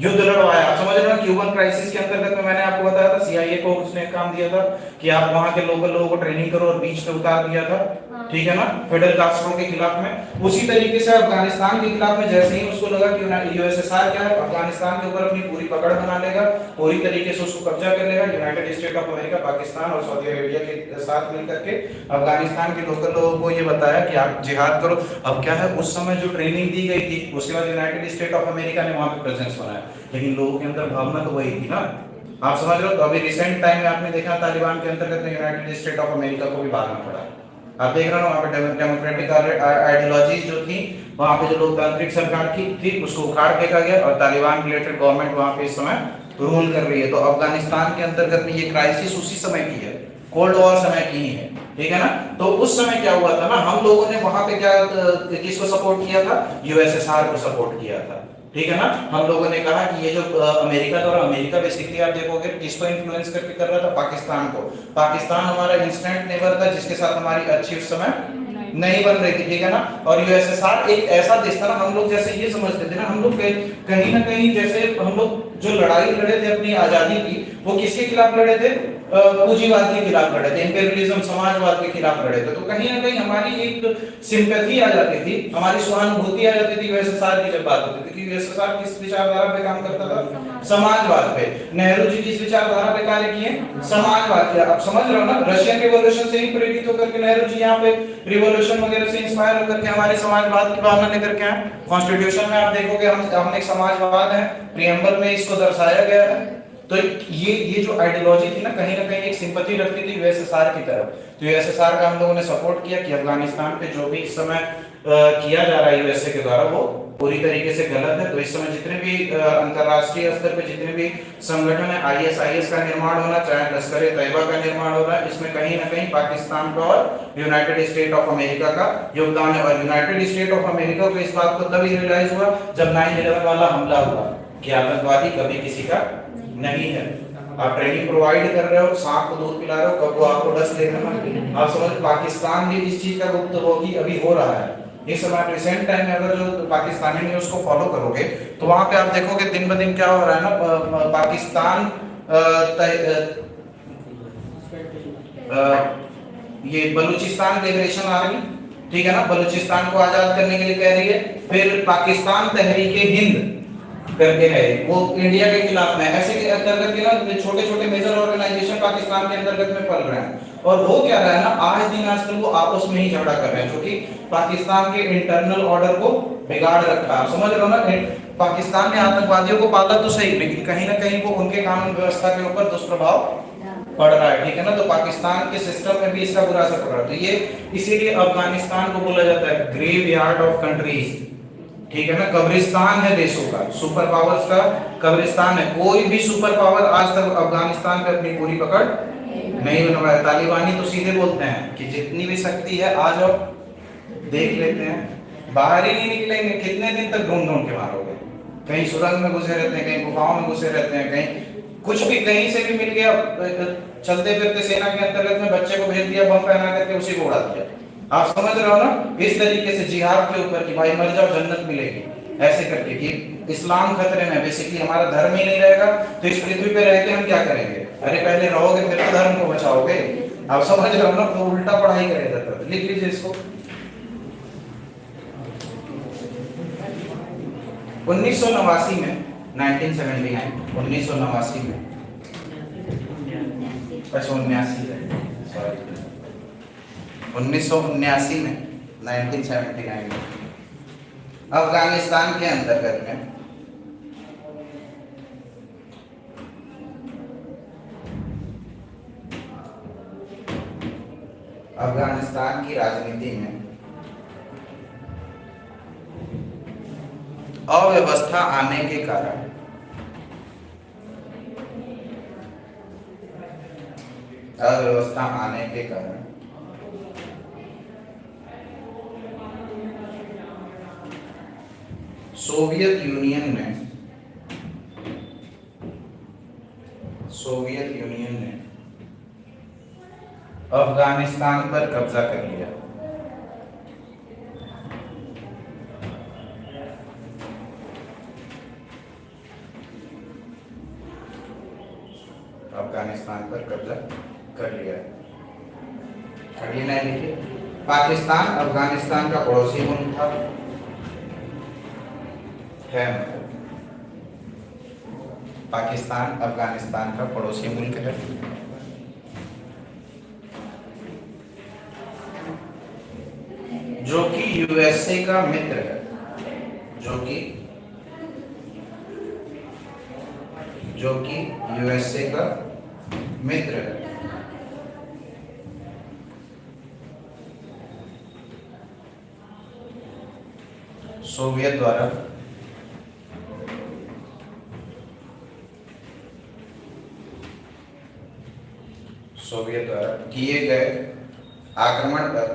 युद्ध लड़वाया। आप समझ रहे हो, क्यूबन क्राइसिस के अंतर्गत में मैंने आपको बताया था, सीआईए को उसने काम दिया था कि आप वहां के लोकल लोगों को ट्रेनिंग करो और बीच पे उतार दिया था, ठीक है ना, फिडेल कास्ट्रो के खिलाफ में। उसी तरीके से अफगानिस्तान के खिलाफ में जैसे ही उसको लगा कि यूएसएसआर क्या है, अफगानिस्तान के ऊपर अपनी पूरी पकड़ बना लेगा, पूरी तरीके से उसको कब्जा कर लेगा, United state of America, Pakistan और सऊदी अरेबिया के साथ मिलकर के अफगानिस्तान के लोकल लोगों को ये बताया कि आप जिहाद करो। अब क्या है, उस समय जो ट्रेनिंग दी गई थी, उसके बाद यूनाइटेड स्टेट ऑफ अमेरिका ने वहां पे प्रेजेंस बनाया, लेकिन लोगों के अंदर भावना तो वही थी ना। आप समझ रहे हो। तो अभी रिसेंट टाइम में आपने देखा तालिबान के अंतर्गत में यूनाइटेड स्टेट ऑफ अमेरिका को भी भागना पड़ा। आप देख रहे हो वहां पे डेमोक्रेटिक आइडियोलॉजीज जो थी, वहां पे जो लोकतांत्रिक सरकार थी उसको उखाड़ फेंका गया और तालिबान रिलेटेड गवर्नमेंट वहां पे इस समय रूल कर रही है। तो अफगानिस्तान के अंतर्गत में ये क्राइसिस उसी समय की है, कोल्ड वॉर समय की ही है, ठीक है ना। तो उस समय क्या हुआ था ना, हम लोगों ने वहां पे क्या किसको सपोर्ट किया था, यूएसएसआर को सपोर्ट किया था, ठीक है ना। हम लोगों ने कहा कि ये जो अमेरिका द्वारा, अमेरिका बेसिकली आप देखोगे किसको इन्फ्लुएंस करके कर रहा था, पाकिस्तान को। पाकिस्तान हमारा इंस्टेंट नेबर था जिसके साथ हमारी अच्छी उस समय नहीं बन रही थी, ठीक है ना। और यूएसएसआर एक ऐसा देश था ना, हम लोग जैसे ये समझते थे ना, हम लोग कहीं ना कहीं जैसे हम लोग जो लड़ाई लड़े थे अपनी आजादी की, वो किसके खिलाफ लड़े थे, पूंजीवाद के खिलाफ लड़े थे, इंपीरियलिज्म, समाजवाद के खिलाफ लड़े थे। तो कहीं ना कहीं हमारी एक सिंपैथी आ जाती थी, हमारी सहानुभूति आ जाती थी यूएसएसआर की जब बात होती थी, क्योंकि यूएसएसआर किस विचारधारा पे काम करता था, समाजवाद पे। नेहरू जी किस विचारधारा पे कार्य किए, समाजवाद किया। आप समझ रहे हो ना, रशियन रिवॉल्यूशन से ही प्रेरित होकर के नेहरू जी यहाँ पे रिवॉल्यूशन वगैरह से इंस्पायर होकर के हमारे समाजवाद की भावना लेकर के आए। कॉन्स्टिट्यूशन में आप देखोगे हम एक समाजवाद है, प्रीएम्बल में इसको दर्शाया गया है। तो ये जो आइडियोलॉजी थी ना कहीं एक सिंपैथी रखती थी यूएसएसआर की तरफ। तो यूएसएसआर का हम लोगों ने सपोर्ट किया कि अफगानिस्तान पे जो भी इस समय किया जा रहा है यूएसए के द्वारा वो पूरी तरीके से गलत है। तो इस समय जितने भी अंतरराष्ट्रीय स्तर पे जितने भी संगठन है, आईएसआईएस का निर्माण होना, चाहे लश्कर तैयबा का निर्माण हो रहा है, इसमें कहीं ना कहीं पाकिस्तान का और यूनाइटेड स्टेट ऑफ अमेरिका का योगदान है। और यूनाइटेड स्टेट ऑफ अमेरिका को इस बात को तभी रियलाइज हुआ जब 9/11 वाला हमला हुआ कि आतंकवादी कभी किसी का नहीं है। आप ट्रेनिंग प्रोवाइड कर रहे हो, सांप को दूध पिला रहे हो, कब वो आपको डस लेगा ना। आप समझ, पाकिस्तान भी इस चीज का भुक्तभोगी अभी हो रहा है इस समय। रिसेंट टाइम में अगर जो पाकिस्तानी न्यूज को फॉलो करोगे तो वहां पे आप देखोगे दिन ब दिन क्या हो रहा है ना, पाकिस्तान ये बलूचिस्तान लिबरेशन आर्मी, ठीक है ना, बलूचिस्तान को आजाद करने के लिए कह रही है। फिर पाकिस्तान तहरीके हिंद करके है, वो इंडिया के खिलाफ में। ऐसे के अंतर्गत के ना छोटे छोटे मेजर ऑर्गेनाइजेशन पाकिस्तान के अंतर्गत में पल रहे हैं। और वो क्या रहा है ना, आज दिन आजकल वो आपस में ही झगड़ा कर रहे हैं, जो कि पाकिस्तान के इंटरनल ऑर्डर को बिगाड़ रखा है। आप समझ रहे हो ना, पाकिस्तान ने आतंकवादियों को पाला तो सही, लेकिन कहीं ना कहीं वो उनके कानून व्यवस्था के ऊपर दुष्प्रभाव पड़ रहा है, ठीक है ना। तो पाकिस्तान के सिस्टम में भी इसका बुरा असर पड़ रहा है। तो ये इसीलिए अफगानिस्तान को बोला जाता है ग्रेवयार्ड ऑफ कंट्रीज, ठीक है ना, कब्रिस्तान है देशों का, सुपर पावर्स का कब्रिस्तान है। कोई भी सुपर पावर आज तक अफगानिस्तान पे अपनी पूरी पकड़ नहीं बना पाया। तालिबानी तो सीधे बोलते हैं कि जितनी भी शक्ति है आ जाओ, देख लेते हैं, बाहर ही नहीं निकलेंगे। कितने दिन तक ढूंढ ढूंढ के मारोगे, कहीं सुरंग में घुसे रहते हैं, कहीं गुफाओं में घुसे रहते हैं, कहीं कुछ भी कहीं से भी मिल गया, चलते फिरते सेना के अंतर्गत में बच्चे को भेज दिया, बम पहना करके उसी को उड़ा दिया। आप समझ रहे हो ना, इस तरीके से जिहाद के ऊपर कि भाई मर जाओ जन्नत मिलेगी, ऐसे करके कि इस्लाम खतरे में, बेसिकली हमारा धर्म ही नहीं रहेगा तो इस पृथ्वी पे रह के हम क्या करेंगे। अरे पहले रहोगे फिर तो धर्म को बचाओगे। आप समझ रहे हो ना, तो उल्टा पढ़ाई करे जाता है। लिख लीजिए इसको। 1989 में 1989 में अच्छा 1979 में 1979 में अफगानिस्तान के अंतर्गत में अफगानिस्तान की राजनीति में अव्यवस्था आने के कारण सोवियत यूनियन ने अफगानिस्तान पर कब्जा कर लिया। अफगानिस्तान पर कब्जा कर लिया। अगली लाइन लिखिए। पाकिस्तान अफगानिस्तान का पड़ोसी मुल्क था, है पाकिस्तान अफगानिस्तान का पड़ोसी मुल्क है। जो कि यूएसए का मित्र है, जो कि यूएसए का मित्र है। सोवियत द्वारा किए गए आक्रमण पर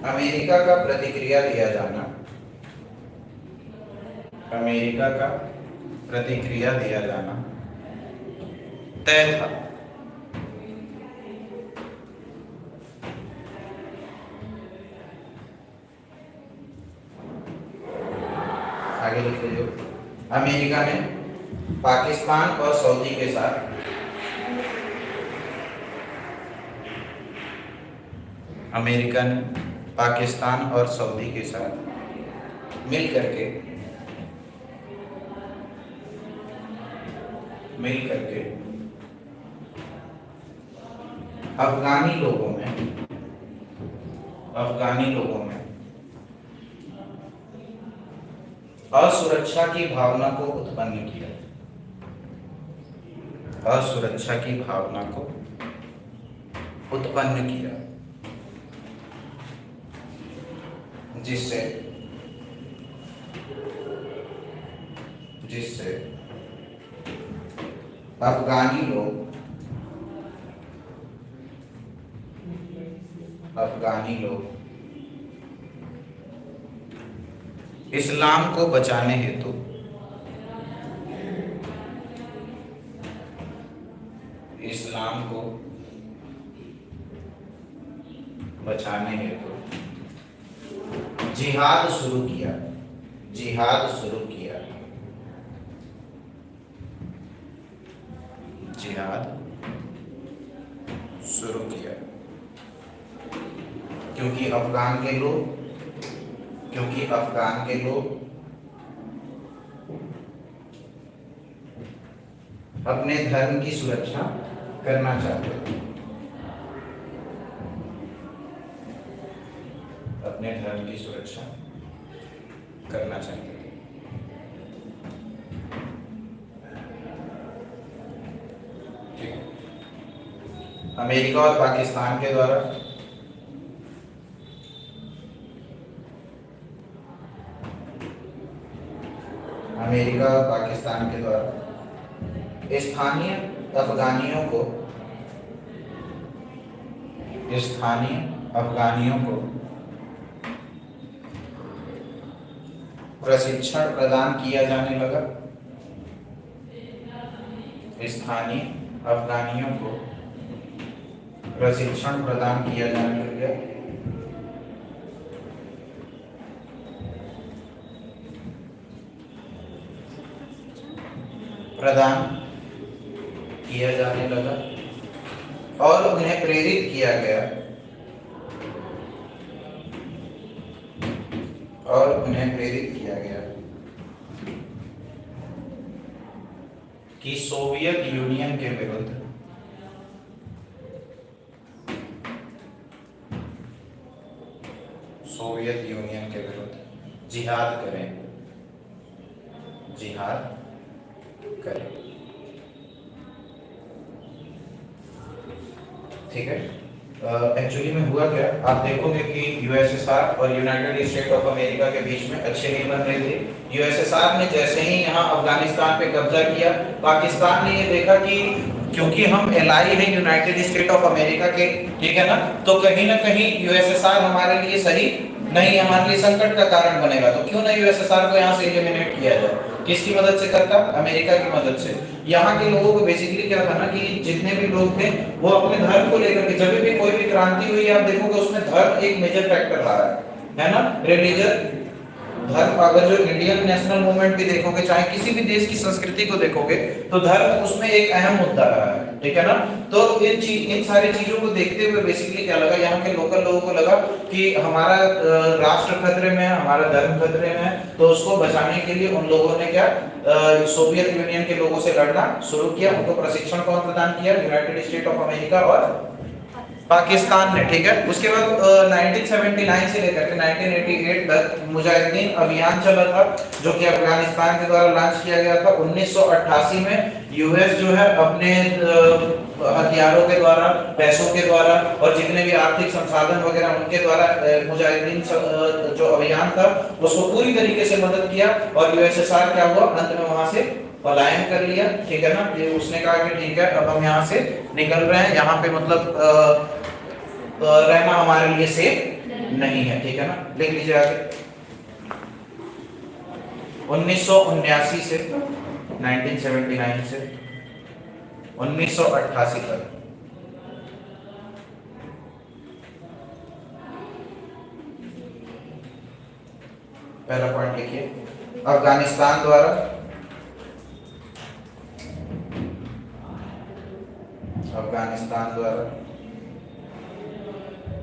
अमेरिका का प्रतिक्रिया दिया जाना, तय था। आगे लिख लीजिए। अमेरिका ने पाकिस्तान और सऊदी के साथ मिल करके अफगानी लोगों में असुरक्षा की भावना को उत्पन्न किया। जिससे अफगानी लोग इस्लाम को बचाने हेतु जिहाद शुरू किया। क्योंकि अफगान के लोग अपने धर्म की सुरक्षा करना चाहते थे। ठीक है। अमेरिका और पाकिस्तान के द्वारा स्थानीय अफगानियों को प्रशिक्षण प्रदान किया जाने लगा। और उन्हें प्रेरित किया गया कि सोवियत यूनियन के विरुद्ध जिहाद करें। ठीक है। एक्चुअली में हुआ क्या, आप देखोगे कि यूएसएसआर और यूनाइटेड स्टेट ऑफ अमेरिका के बीच में अच्छे नहीं बन रहे थे। यूएसएसआर ने जैसे ही यहाँ अफगानिस्तान पे कब्जा किया, पाकिस्तान ने ये देखा कि क्योंकि हम एलआई हैं यूनाइटेड स्टेट ऑफ अमेरिका के, ठीक है ना, तो कहीं ना कहीं यूएसएसआर हमारे लिए सही नहीं हमारे लिए संकट का कारण बनेगा, तो क्यों ना यूएसएसआर को यहाँ से एलिमिनेट किया जाए। किसकी मदद से करता? अमेरिका की मदद से। यहाँ के लोगों को बेसिकली क्या था ना कि जितने भी लोग थे वो अपने धर्म को लेकर के, जब भी कोई भी क्रांति हुई आप देखोगे उसमें धर्म एक मेजर फैक्टर रहा है ना, रिलीजन धर्म। अगर जो इंडियन नेशनल मूवमेंट भी देखोगे, चाहे किसी भी देश की संस्कृति को देखोगे, तो धर्म उसमें एक अहम मुद्दा रहा है, ठीक है ना। तो इन सारी चीजों को देखते हुए बेसिकली क्या लगा, यहाँ के लोकल लोगों को लगा कि हमारा राष्ट्र खतरे में है, हमारा धर्म खतरे में है, तो उसको बचाने के लिए उन लोगों ने क्या सोवियत यूनियन के लोगों से लड़ना शुरू किया। उनको प्रशिक्षण कौन प्रदान किया? यूनाइटेड स्टेट ऑफ अमेरिका और पाकिस्तान ने, ठीक है। उसके बाद 1979 से लेकर के 1988 तक मुजाहिदीन अभियान चला था, जो कि अफगानिस्तान के द्वारा लॉन्च किया गया था। 1988 में यूएस जो है अपने हथियारों के द्वारा, पैसों के द्वारा और जितने भी आर्थिक संसाधन वगैरह उनके द्वारा मुजाहिदीन जो अभियान था उसको पूरी तरीके से मदद किया। और यूएसएसआर क्या हुआ, अंत में वहां से पलायन कर लिया, ठीक है ना। ये उसने कहा कि ठीक है अब हम यहाँ से निकल रहे हैं, यहाँ पे मतलब रहना हमारे लिए सेफ नहीं है, ठीक है ना। लिख लीजिए आगे। 1979 से 1979 से 1988 तक पहला पॉइंट लिखिए, अफगानिस्तान द्वारा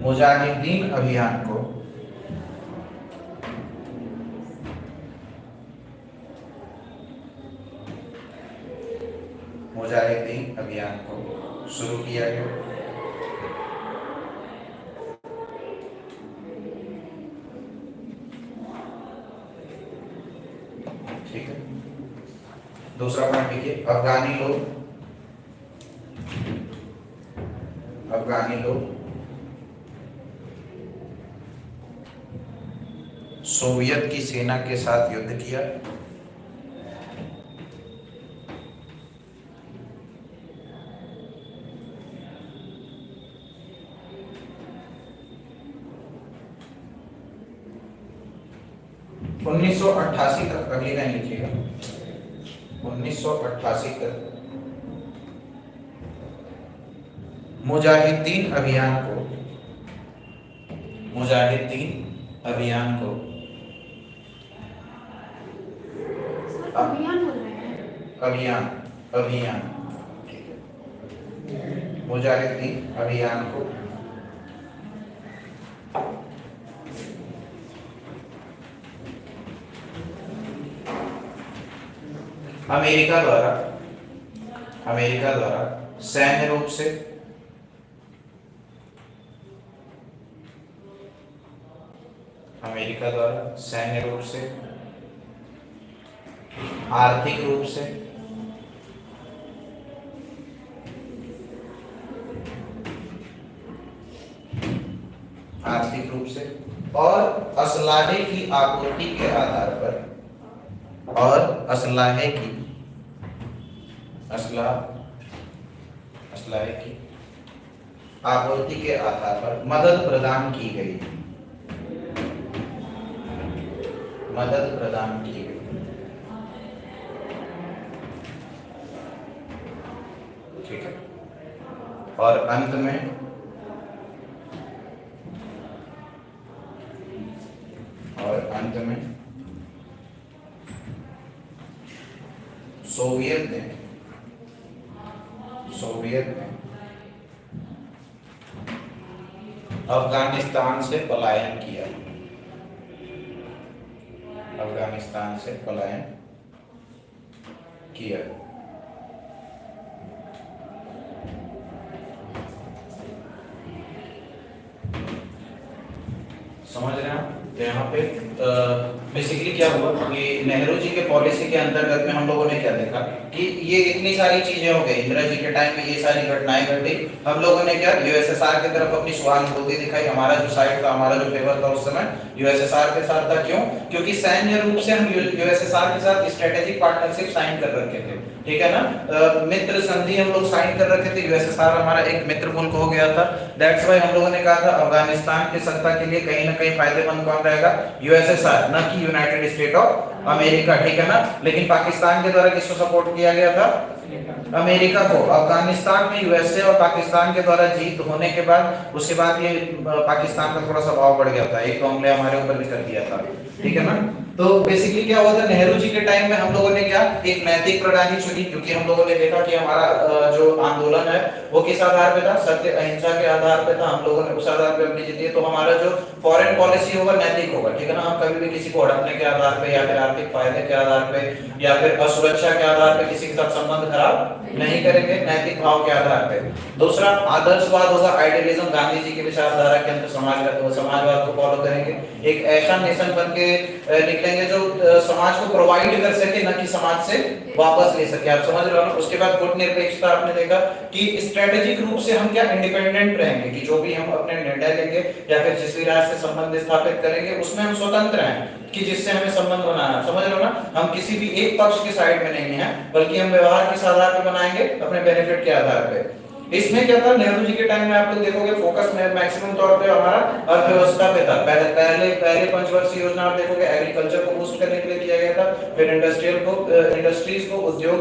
मुजाहिदीन अभियान को शुरू किया गया। ठीक है, दूसरा पॉइंट लिखिए, अफगानी लोग सोवियत की सेना के साथ युद्ध किया। उन्नीस सौ 88 तक, अगली लाइन लिखिएगा, 1988 तक मुजाहिदीन अभियान को अभियान ठीक है, मुजाहिदीन अभियान को अमेरिका द्वारा सैन्य रूप से आर्थिक रूप से और असलाहे की आपूर्ति के आधार पर असलाहे की आपूर्ति के आधार पर मदद प्रदान की गई। ठीक है, और अंत में सोवियत ने अफगानिस्तान से पलायन किया। समझ रहे हैं आप? तो यहाँ पे बेसिकली क्या हुआ कि नेहरू जी के पॉलिसी के अंतर्गत में हम लोगों ने क्या देखा कि ये इतनी सारी चीजें हो गई, इंदिरा जी के टाइम में ये सारी घटनाएं घटी, हम लोगों ने क्या यूएसएसआर की तरफ अपनी सहानुभूति दिखाई। हमारा जो साइड था, हमारा जो फेवर था उस समय यूएसएसआर के साथ था। क्यों? क्योंकि सैन्य रूप से हम यूएसएसआर के साथ स्ट्रेटेजिक पार्टनरशिप साइन कर रखे थे, ठीक है ना। मित्र संधि हम लोग साइन कर रखे थे, यूएसएसआर हमारा एक मित्र मुल्क हो गया था। दैट्स व्हाई हम लोगों ने कहा था अफगानिस्तान की सत्ता के लिए कहीं ना कहीं फायदेमंद कौन रहेगा? यूएसएसआर, ना कि यूनाइटेड स्टेट ऑफ अमेरिका, ठीक है ना। लेकिन पाकिस्तान के द्वारा किसको सपोर्ट किया गया था? अमेरिका को। अफगानिस्तान में यूएसए और पाकिस्तान के द्वारा जीत होने के बाद उसके बाद ये पाकिस्तान का थोड़ा सा भाव बढ़ गया था, एक तो हमले हमारे ऊपर भी कर दिया था, ठीक है ना। तो बेसिकली क्या हुआ था, नेहरू जी के टाइम में हम लोगों ने क्या एक नैतिक प्रणाली चुनी, क्योंकि हम लोगों ने देखा कि हमारा जो आंदोलन है वो किस आधार पे था? सत्य अहिंसा के आधार पे था। हम लोगों ने उस आधार पे अपनी जीती है। तो हमारा जो फॉरेन पॉलिसी होगा नैतिक होगा, ठीक है ना। हम कभी भी किसी को हड़पने के आधार पे या फिर आर्थिक फायदे के आधार पे या फिर असुरक्षा के आधार पे किसी के साथ संबंध खराब नहीं करेंगे, नैतिक भाव के आधार पे। दूसरा आदर्शवाद होगा, आइडियलिज्म, गांधी जी की विचारधारा के अंदर समाजवाद को फॉलो करेंगे। एक ऐसा नेशन बन के निकलेंगे जो समाज को प्रोवाइड कर सके, ना कि समाज से वापस ले सके। आप समझ रहे हो ना। उसके बाद गुटनिरपेक्षता आपने देखा कि स्ट्रेटेजिक रूप से हम क्या इंडिपेंडेंट रहेंगे, कि जो भी हम अपने निर्णय लेंगे या फिर जिस भी राज्य से संबंध स्थापित करेंगे उसमें हम स्वतंत्र हैं, कि जिससे हमें संबंध बनाना। समझ रहे हो ना। हम किसी भी एक पक्ष के साइड में नहीं है, बल्कि हम व्यवहार किस आधार पे बनाएंगे? अपने बेनिफिट के आधार पे। इसमें क्या था, नेहरू जी के टाइम में आप लोग देखोगे फोकस में मैक्सिमम तौर पे हमारा अर्थव्यवस्था पे था। पहले पंचवर्षीय योजना आप देखोगे एग्रीकल्चर को बूस्ट करने के लिए किया गया था, फिर इंडस्ट्रीज को, उद्योग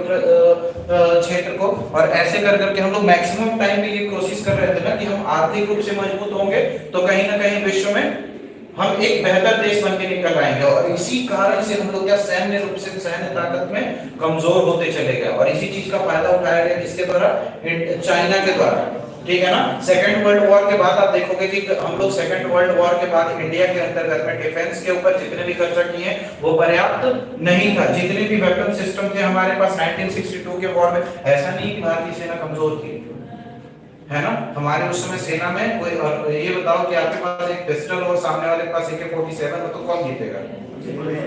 क्षेत्र को, और ऐसे कर करके हम लोग मैक्सिमम टाइम में ये कोशिश कर रहे थे ना कि हम आर्थिक रूप से मजबूत होंगे तो कहीं ना कहीं विश्व में हम एक बेहतर देश बन के निकल आएंगे। और इसी कारण से हम लोग क्या सैन्य रूप से, सैन्य ताकत में कमजोर होते चले गए। और इसी चीज का फायदा उठाया गया किसके द्वारा? चाइना के द्वारा, ठीक है ना। सेकेंड वर्ल्ड वॉर के बाद आप देखोगे कि हम लोग सेकेंड वर्ल्ड वॉर के बाद इंडिया के अंतर्गत में डिफेंस के ऊपर जितने भी खर्चा किए वो पर्याप्त नहीं था। जितने भी वेपन सिस्टम थे हमारे पास 1962 के वॉर में, ऐसा नहीं कि भारतीय सेना कमजोर थी, है ना। हमारे उस समय सेना में कोई, ये बताओ कि आपके पास एक पिस्टल और सामने वाले के पास AK-47 हो तो कौन जीतेगा?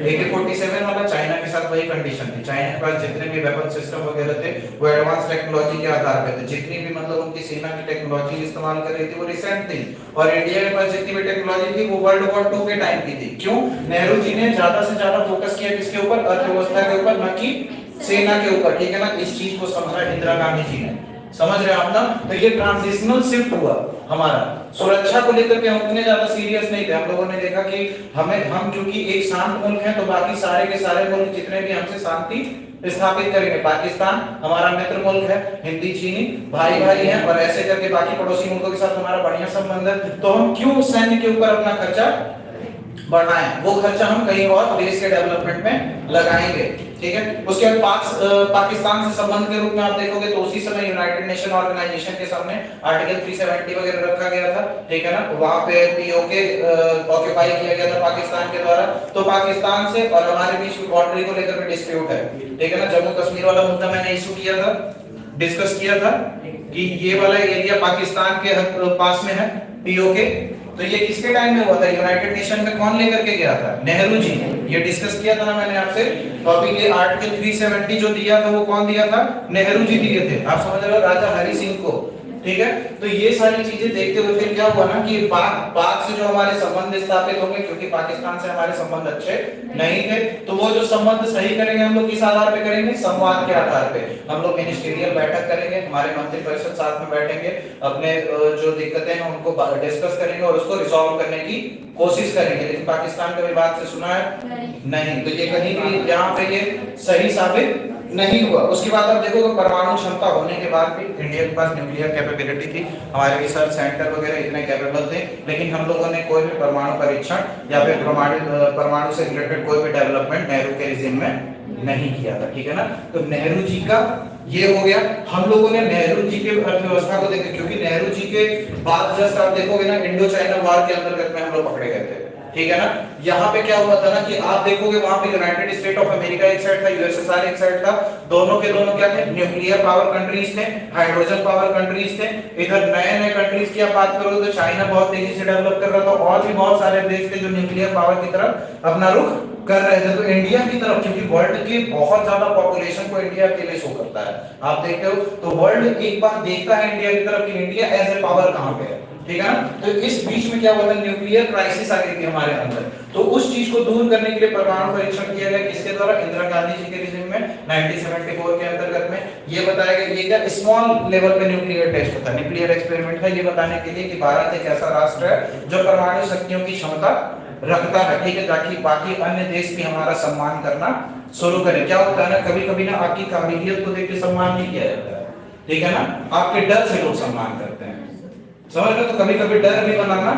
AK-47 वाला। चाइना के साथ वही कंडीशन थी। चाइना के पास जितने भी वेपन सिस्टम वगैरह थे वो एडवांस टेक्नोलॉजी के आधार पे थे। जितनी भी मतलब उनकी सेना की टेक्नोलॉजी इस्तेमाल कर रही थी वो रिसेंट थी। और इंडिया के पास जितनी भी टेक्नोलॉजी थी वो वर्ल्ड वॉर 2 के टाइम की थी। क्यों? नेहरू जी ने ज्यादा से ज्यादा फोकस किया किसके ऊपर? अर्थव्यवस्था के ऊपर, न कि सेना के ऊपर, ठीक है ना। इस चीज को समझा इंदिरा गांधी जी ने। समझ रहे हैं आप ना। तो ये ट्रांजिशनल शिफ्ट हुआ हमारा। सुरक्षा को लेकर के हम उतने ज्यादा सीरियस नहीं थे। हम लोगों ने देखा कि हम क्योंकि एक शांत मुल्क है तो बाकी सारे के सारे मुल्क जितने भी हमसे शांति स्थापित करेंगे। पाकिस्तान हमारा मित्र मुल्क है, हिंदी चीनी भाई भाई हैं, और ऐसे करके बाकी पड़ोसी मुल्कों के साथ हमारा बढ़िया संबंध है। तो हम क्यों सैन्य के ऊपर अपना खर्चा बढ़ाएं? वो खर्चा हम कहीं और देश के डेवलपमेंट में लगाएंगे, ठीक है। उसके बाद पाकिस्तान से संबंध के रूप में आप देखोगे तो उसी समय यूनाइटेड नेशन ऑर्गेनाइजेशन के सामने आर्टिकल 370 वगैरह रखा गया था, ठीक है ना। वहां पे पीओके ऑक्यूपाई किया गया था पाकिस्तान के द्वारा। तो पाकिस्तान से और हमारे बीच की बाउंड्री को लेकर भी डिस्प्यूट है, ठीक है ना। जम्मू कश्मीर वाला मुद्दा मैंने इशू किया था, डिस्कस किया था कि ये वाला एरिया पाकिस्तान के पास में है, पीओके। तो ये किसके टाइम में हुआ था? यूनाइटेड नेशन में कौन लेकर के गया था? नेहरू जी ने। ये डिस्कस किया था ना मैंने आपसे। टॉपिक ये आर्टिकल 370 जो दिया था वो कौन दिया था? नेहरू जी दिए थे। आप समझ रहे हो, राजा हरि सिंह को, ठीक है। तो ये सारी चीजें देखते हुए फिर क्या हुआ ना कि पाक से जो हमारे संबंध स्थापित होंगे, क्योंकि पाकिस्तान से हमारे संबंध अच्छे नहीं थे, तो वो जो संबंध सही करेंगे हम लोग किस आधार पे करेंगे? संवाद के आधार पे। हम लोग मिनिस्ट्रियल बैठक करेंगे, हमारे मंत्री परिषद साथ में बैठेंगे, अपने जो दिक्कतें हैं उनको डिस्कस करेंगे और उसको रिसॉल्व करने की कोशिश करेंगे। लेकिन पाकिस्तान कभी बात से सुना है? नहीं। तो ये कहीं भी यहाँ पे ये सही साबित नहीं हुआ। उसके बाद आप देखोगे परमाणु क्षमता होने के बाद भी इंडिया के पास न्यूक्लियर कैपेबिलिटी थी, हमारे रिसर्च सेंटर वगैरह इतने कैपेबल थे, लेकिन हम लोगों ने कोई भी परमाणु परीक्षण या फिर परमाणु से रिलेटेड कोई भी डेवलपमेंट नेहरू के रिजिम में नहीं किया था, ठीक है ना। तो नेहरू जी का ये हो गया। हम लोगों ने नेहरू जी के अर्थव्यवस्था को देखा, क्योंकि नेहरू जी के बाद जस्ट आप देखोगे ना इंडो चाइना वॉर के अंतर्गत में हम लोग पकड़े गए थे, ठीक है ना। यहाँ पे क्या हुआ था ना कि आप देखोगे वहां पे यूनाइटेड स्टेट ऑफ अमेरिका एक साइड था, यूएसएसआर एक साइड था। दोनों के दोनों क्या थे? न्यूक्लियर पावर कंट्रीज थे, हाइड्रोजन पावर कंट्रीज थे। इधर नए नए कंट्रीज की आप बात करोगे तो चाइना बहुत तेजी से डेवलप कर रहा था, और भी बहुत सारे देश थे जो न्यूक्लियर पावर की तरफ अपना रुख कर रहे थे, तो इंडिया की तरफ, क्योंकि वर्ल्ड की बहुत ज्यादा पॉपुलेशन को इंडिया अकेले शो करता है, आप देखते हो, तो वर्ल्ड एक बार देखता है इंडिया की तरफ कि इंडिया एज ए पावर कहां पे है, ठीक है ना। तो इस बीच में क्या हुआ था, न्यूक्लियर क्राइसिस आ गई थी हमारे अंदर, तो उस चीज को दूर करने के लिए परमाणु परीक्षण किया गया, किसके द्वारा, इंदिरा गांधी जी के रिजिम में 1974 के अंतर्गत में। ये बताया गया, ये क्या स्मॉल लेवल पे न्यूक्लियर टेस्ट था, न्यूक्लियर एक्सपेरिमेंट था, ये बताने के लिए कि भारत एक ऐसा राष्ट्र है जो परमाणु शक्तियों की क्षमता रखता है, ठीक है, ताकि बाकी अन्य देश भी हमारा सम्मान करना शुरू करें। क्या होता है ना, कभी-कभी ना आपकी काबिलियत को देख के सम्मान नहीं किया जाता है, ठीक है ना, आपके डर से लोग सम्मान करते हैं, समझ लो, तो कभी-कभी डर भी बनाना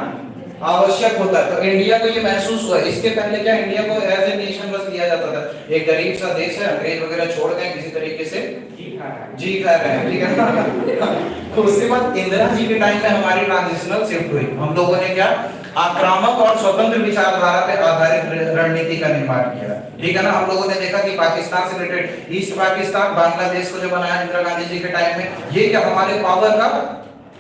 आवश्यक होता है। तो इंडिया को ये महसूस हुआ, इसके पहले क्या इंडिया को एज ए नेशन बस लिया जाता था, एक गरीब सा देश है, अंग्रेज वगैरह छोड़ गए, किसी तरीके से जी खा रहे हैं, ठीक है ना। तो उसके बाद इंदिरा जी के टाइम में हमारी ट्रांजिशनल शिफ्ट हुई, हम लोगों ने क्या, आक्रामक और स्वतंत्र विचारधारा पे आधारित रणनीति का निर्माण किया, ठीक है ना। हम लोगों ने देखा कि पाकिस्तान से रिलेटेड ईस्ट पाकिस्तान, बांग्लादेश को जो बनाया इंदिरा गांधी जी के टाइम में, ये क्या हमारे पावर का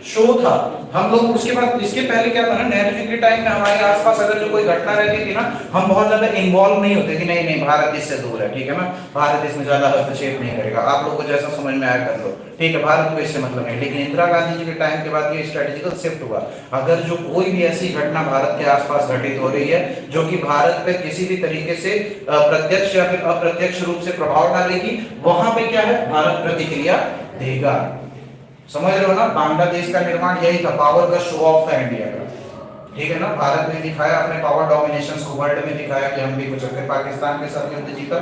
शो था। हम लोग उसके बाद, इसके पहले क्या था ना, नेहरू जी के टाइम में हमारे आसपास अगर जो कोई घटना रहती थी ना, हम बहुत ज्यादा इन्वॉल्व नहीं होते कि नहीं नहीं भारत इससे दूर है, ठीक है ना, भारत इसमें ज्यादा हस्तक्षेप नहीं करेगा, आप लोग को जैसा समझ में आया कर लो, ठीक है, भारत को इससे मतलब नहीं। लेकिन इंदिरा गांधी जी के टाइम के बाद ये स्ट्रेटेजिकल शिफ्ट हुआ, अगर जो कोई भी ऐसी घटना भारत के आसपास घटित हो रही है जो कि भारत पे किसी भी तरीके से प्रत्यक्ष या फिर अप्रत्यक्ष रूप से प्रभाव डालेगी, वहां पे क्या है, भारत प्रतिक्रिया देगा, समझ रहे हो ना। बांग्लादेश का निर्माण यही था, पावर का शो ऑफ था इंडिया का, ठीक है ना, भारत ने दिखाया अपने पावर डोमिनेशंस को, वर्ल्ड में दिखाया कि हम भी कुछ, अगर पाकिस्तान के साथ युद्ध जीता,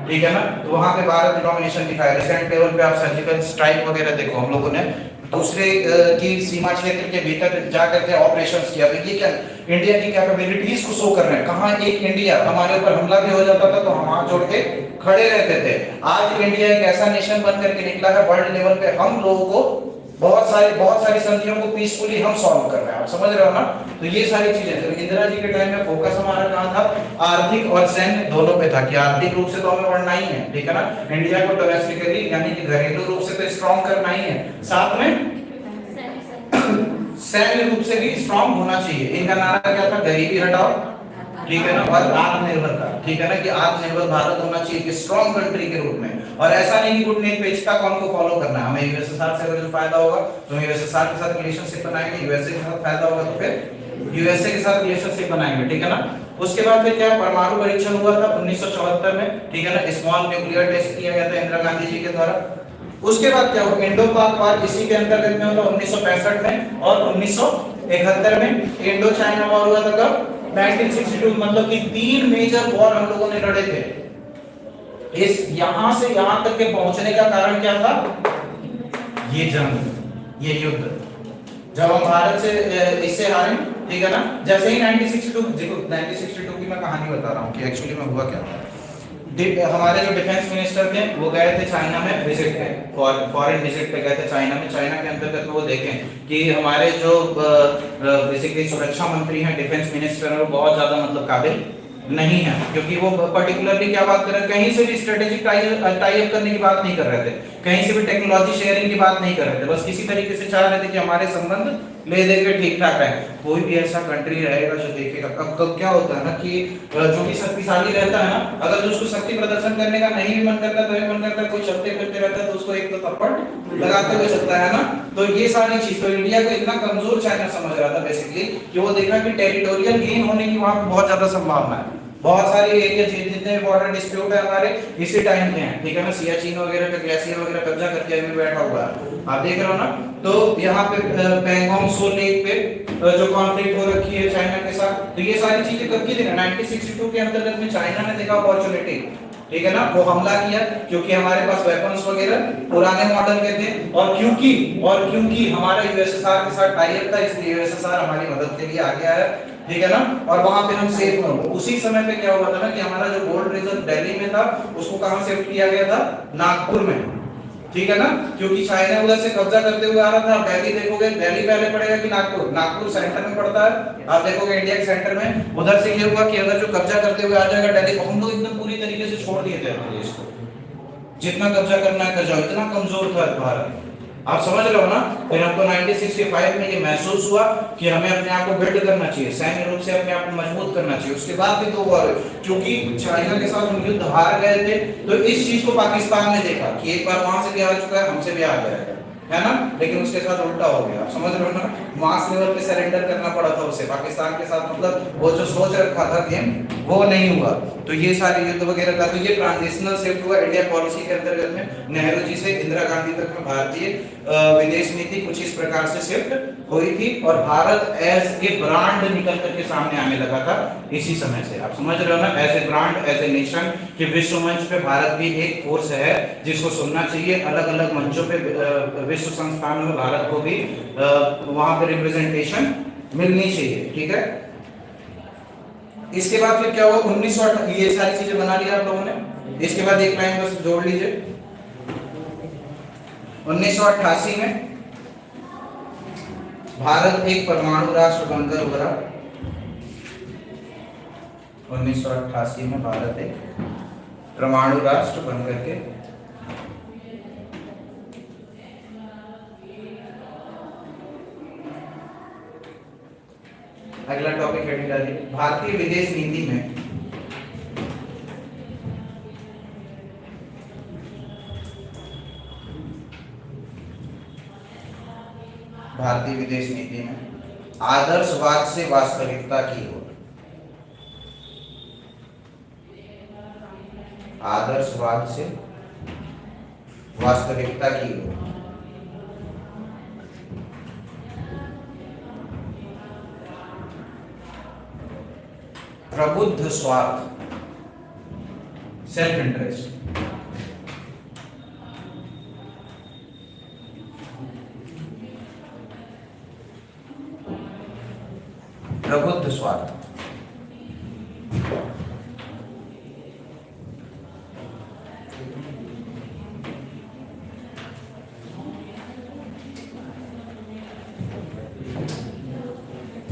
ठीक है ना, तो वहां पे भारत ने डोमिनेशन दिखाया। रिसेंट लेवल पे आप सर्जिकल स्ट्राइक वगैरह देखो, हम लोगों ने दूसरे की सीमा क्षेत्र के भीतर जाकर के ऑपरेशंस किया, ये क्या इंडिया की कैपेबिलिटीज को शो कर रहे हैं। कहां एक इंडिया, हमारे ऊपर हमला भी हो जाता था तो हम हाथ जोड़ के खड़े रहते थे, आज इंडिया एक ऐसा नेशन बन करके निकला है वर्ल्ड लेवल पे, हम लोगों को बहुत सारी संधियों को पीसफुली हम सॉल्व कर रहे हैं, आप समझ रहे हो ना। तो ये सारी चीजें, तो इंदिरा जी के टाइम में फोकस हमारा कहां था, आर्थिक और सैन्य दोनों पे था, कि आर्थिक रूप से तो हमें बढ़ना ही है, ठीक है ना, इंडिया को डोमेस्टिकली यानी कि घरेलू रूप से तो स्ट्रांग करना ही है, साथ में सैन्य रूप से भी स्ट्रांग होना चाहिए। इनका नारा क्या था, गरीबी हटाओ, ठीक है ना, और आत्मनिर्भरता, ठीक है ना, कि आत्मनिर्भर भारत होना चाहिए कि स्ट्रांग कंट्री के रूप में। और ऐसा नहीं कि गुटनिरपेक्षता को हमको फॉलो करना है, हमें यूएसएसआर से अगर जो फायदा होगा तो हम यूएसएसआर के साथ रिलेशनशिप बनाएंगे, यूएसए के साथ फायदा होगा तो फिर यूएसए के साथ रिलेशनशिप बनाएंगे, ठीक है ना। उसके बाद फिर क्या, परमाणु परीक्षण हुआ था 1974 में, ठीक है ना, स्मॉल न्यूक्लियर टेस्ट किया गया था इंदिरा गांधी जी के द्वारा। उसके बाद क्या हुआ, इंडो पाक वार इसी के अंतर्गत में हुआ 1965 में, और 1971 में इंडो चाइना वॉर हुआ था कब, 1962, मतलब कि 3 मेजर वॉर हम लोगों ने लड़े थे। इस यहां से यहां तक के पहुंचने का कारण क्या था, ये जंग, ये युद्ध, जब हम भारत से इससे हारे, ठीक है ना। जैसे ही 1962 की मैं कहानी बता रहा हूं कि एक्चुअली में हुआ क्या। हमारे जो डिफेंस मिनिस्टर थे वो गए थे चाइना में विजिट पे, फॉरेन विजिट पे गए थे चाइना में। चाइना के अंतर्गत वो देखें कि हमारे जो बेसिकली सुरक्षा मंत्री हैं, डिफेंस मिनिस्टर हैं, वो बहुत ज्यादा मतलब काबिल नहीं है, क्योंकि वो पर्टिकुलरली क्या बात कर रहे हैं, कहीं से भी स्ट्रेटेजिक टाई अप करने की बात नहीं कर रहे थे, कहीं से भी टेक्नोलॉजी शेयरिंग की बात नहीं कर रहे थे, बस किसी तरीके से चाह रहे थे कि हमारे संबंध ले दे के ठीक ठाक रहे। कोई भी ऐसा कंट्री रहेगा जो देखेगा, कब क्या होता है ना कि जो भी शक्तिशाली रहता है ना, अगर उसको शक्ति प्रदर्शन करने का नहीं भी मन करता तो मन करता है, कोई चलते फिरते रहता है तो उसको एक तो थप्पड़ लगाते हुए चलता है ना। तो ये सारी चीज, तो इंडिया को इतना कमजोर चाइना समझ रहा था बेसिकली कि वो देखा कि टेरिटोरियल गेन होने की वहां बहुत ज्यादा संभावना है। बहुत सारे एरिया जितने बॉर्डर डिस्प्यूट है हमारे इसी टाइम के हैं, ठीक है ना, सियाचिन वगैरह का ग्लेशियर वगैरह कब्जा करके अभी बैठा हुआ है, आप देख रहे हो ना। तो यहाँ पे पैंगोंग सो लेक पे जो कॉन्फ्लिक्ट हो रखी है चाइना के साथ, तो ये सारी चीजें कब की थी ना, 1962 के अंतर्गत में चाइना ने देखा अपॉर्चुनिटी, ठीक है ना, वो हमला किया क्योंकि हमारे पास वेपन्स वगैरह पुराने मॉडल के थे, और क्योंकि हमारा यूएसएसआर के साथ टाई अप था, इसलिए यूएसएसआर हमारी मदद के लिए आ गया है, ठीक है ना, और वहां पे हम सेफ हो। उसी समय पे क्या हुआ था ना कि हमारा जो गोल्ड रिजर्व दिल्ली में था उसको कहां शिफ्ट किया गया था, नागपुर में, ठीक है ना, क्योंकि चाइना उधर से कब्जा करते हुए आ रहा था। दिल्ली देखोगे, दिल्ली पहले पड़ेगा कि नागपुर, नागपुर सेंटर में पड़ता है, आप देखोगे इंडिया के सेंटर में। उधर से ये हुआ कि अगर जो कब्जा करते हुए आ जाएगा दिल्ली को, हम लोग एकदम पूरी तरीके से छोड़ दिए थे अपने देश को, जितना कब्जा करना है कर जाओ, इतना कमजोर था भारत, आप समझ रहे हो ना। फिर हमको 1965 में ये महसूस हुआ कि हमें अपने आप को बिल्ड करना चाहिए, सैन्य रूप से अपने आप को मजबूत करना चाहिए। उसके बाद भी 2 वॉर, क्योंकि चाइना के साथ हम युद्ध हार गए थे, तो इस चीज को पाकिस्तान ने देखा कि एक बार वहां से भी आ चुका है, हमसे भी आ जाएगा, है ना। लेकिन उसके साथ उल्टा हो गया, आप समझ रहे हो ना। मास लेवल पे सरेंडर करना पड़ा था उसे पाकिस्तान के साथ, मतलब वो जो सोच रखा था गेम वो नहीं हुआ। तो ये सारे युद्ध वगैरह का, तो ये ट्रांजिशनल शिफ्ट हुआ इंडिया पॉलिसी के अंतर्गत में। नेहरू जी से इंदिरा गांधी तक में भारतीय विदेश नीति कुछ इस प्रकार से शिफ्ट हुई थी, और भारत एज ए ब्रांड निकल करके सामने आने लगा था इसी समय से। आप समझ रहे हो ना, as a brand, as a nation, कि विश्व मंच पे भारत भी एक फोर्स है जिसको सुनना चाहिए। अलग अलग मंचों पे विश्व संस्थानों में भारत को भी वहां पे रिप्रेजेंटेशन मिलनी चाहिए, ठीक है। इसके बाद फिर क्या हुआ, 1908, ये सारी चीजें बना लिया आप लोगों ने। इसके बाद एक लाइन बस जोड़ लीजिए, 1988 में भारत एक परमाणु राष्ट्र बनकर उभरा। 1988 में भारत एक परमाणु राष्ट्र बनकर के अगला टॉपिक हेडिंग डालिए, भारतीय विदेश नीति में भारतीय विदेश नीति में आदर्शवाद से वास्तविकता की ओर, आदर्शवाद से वास्तविकता की ओर। प्रबुद्ध स्वार्थ, सेल्फ इंटरेस्ट, प्रबुद्ध स्वार्थ।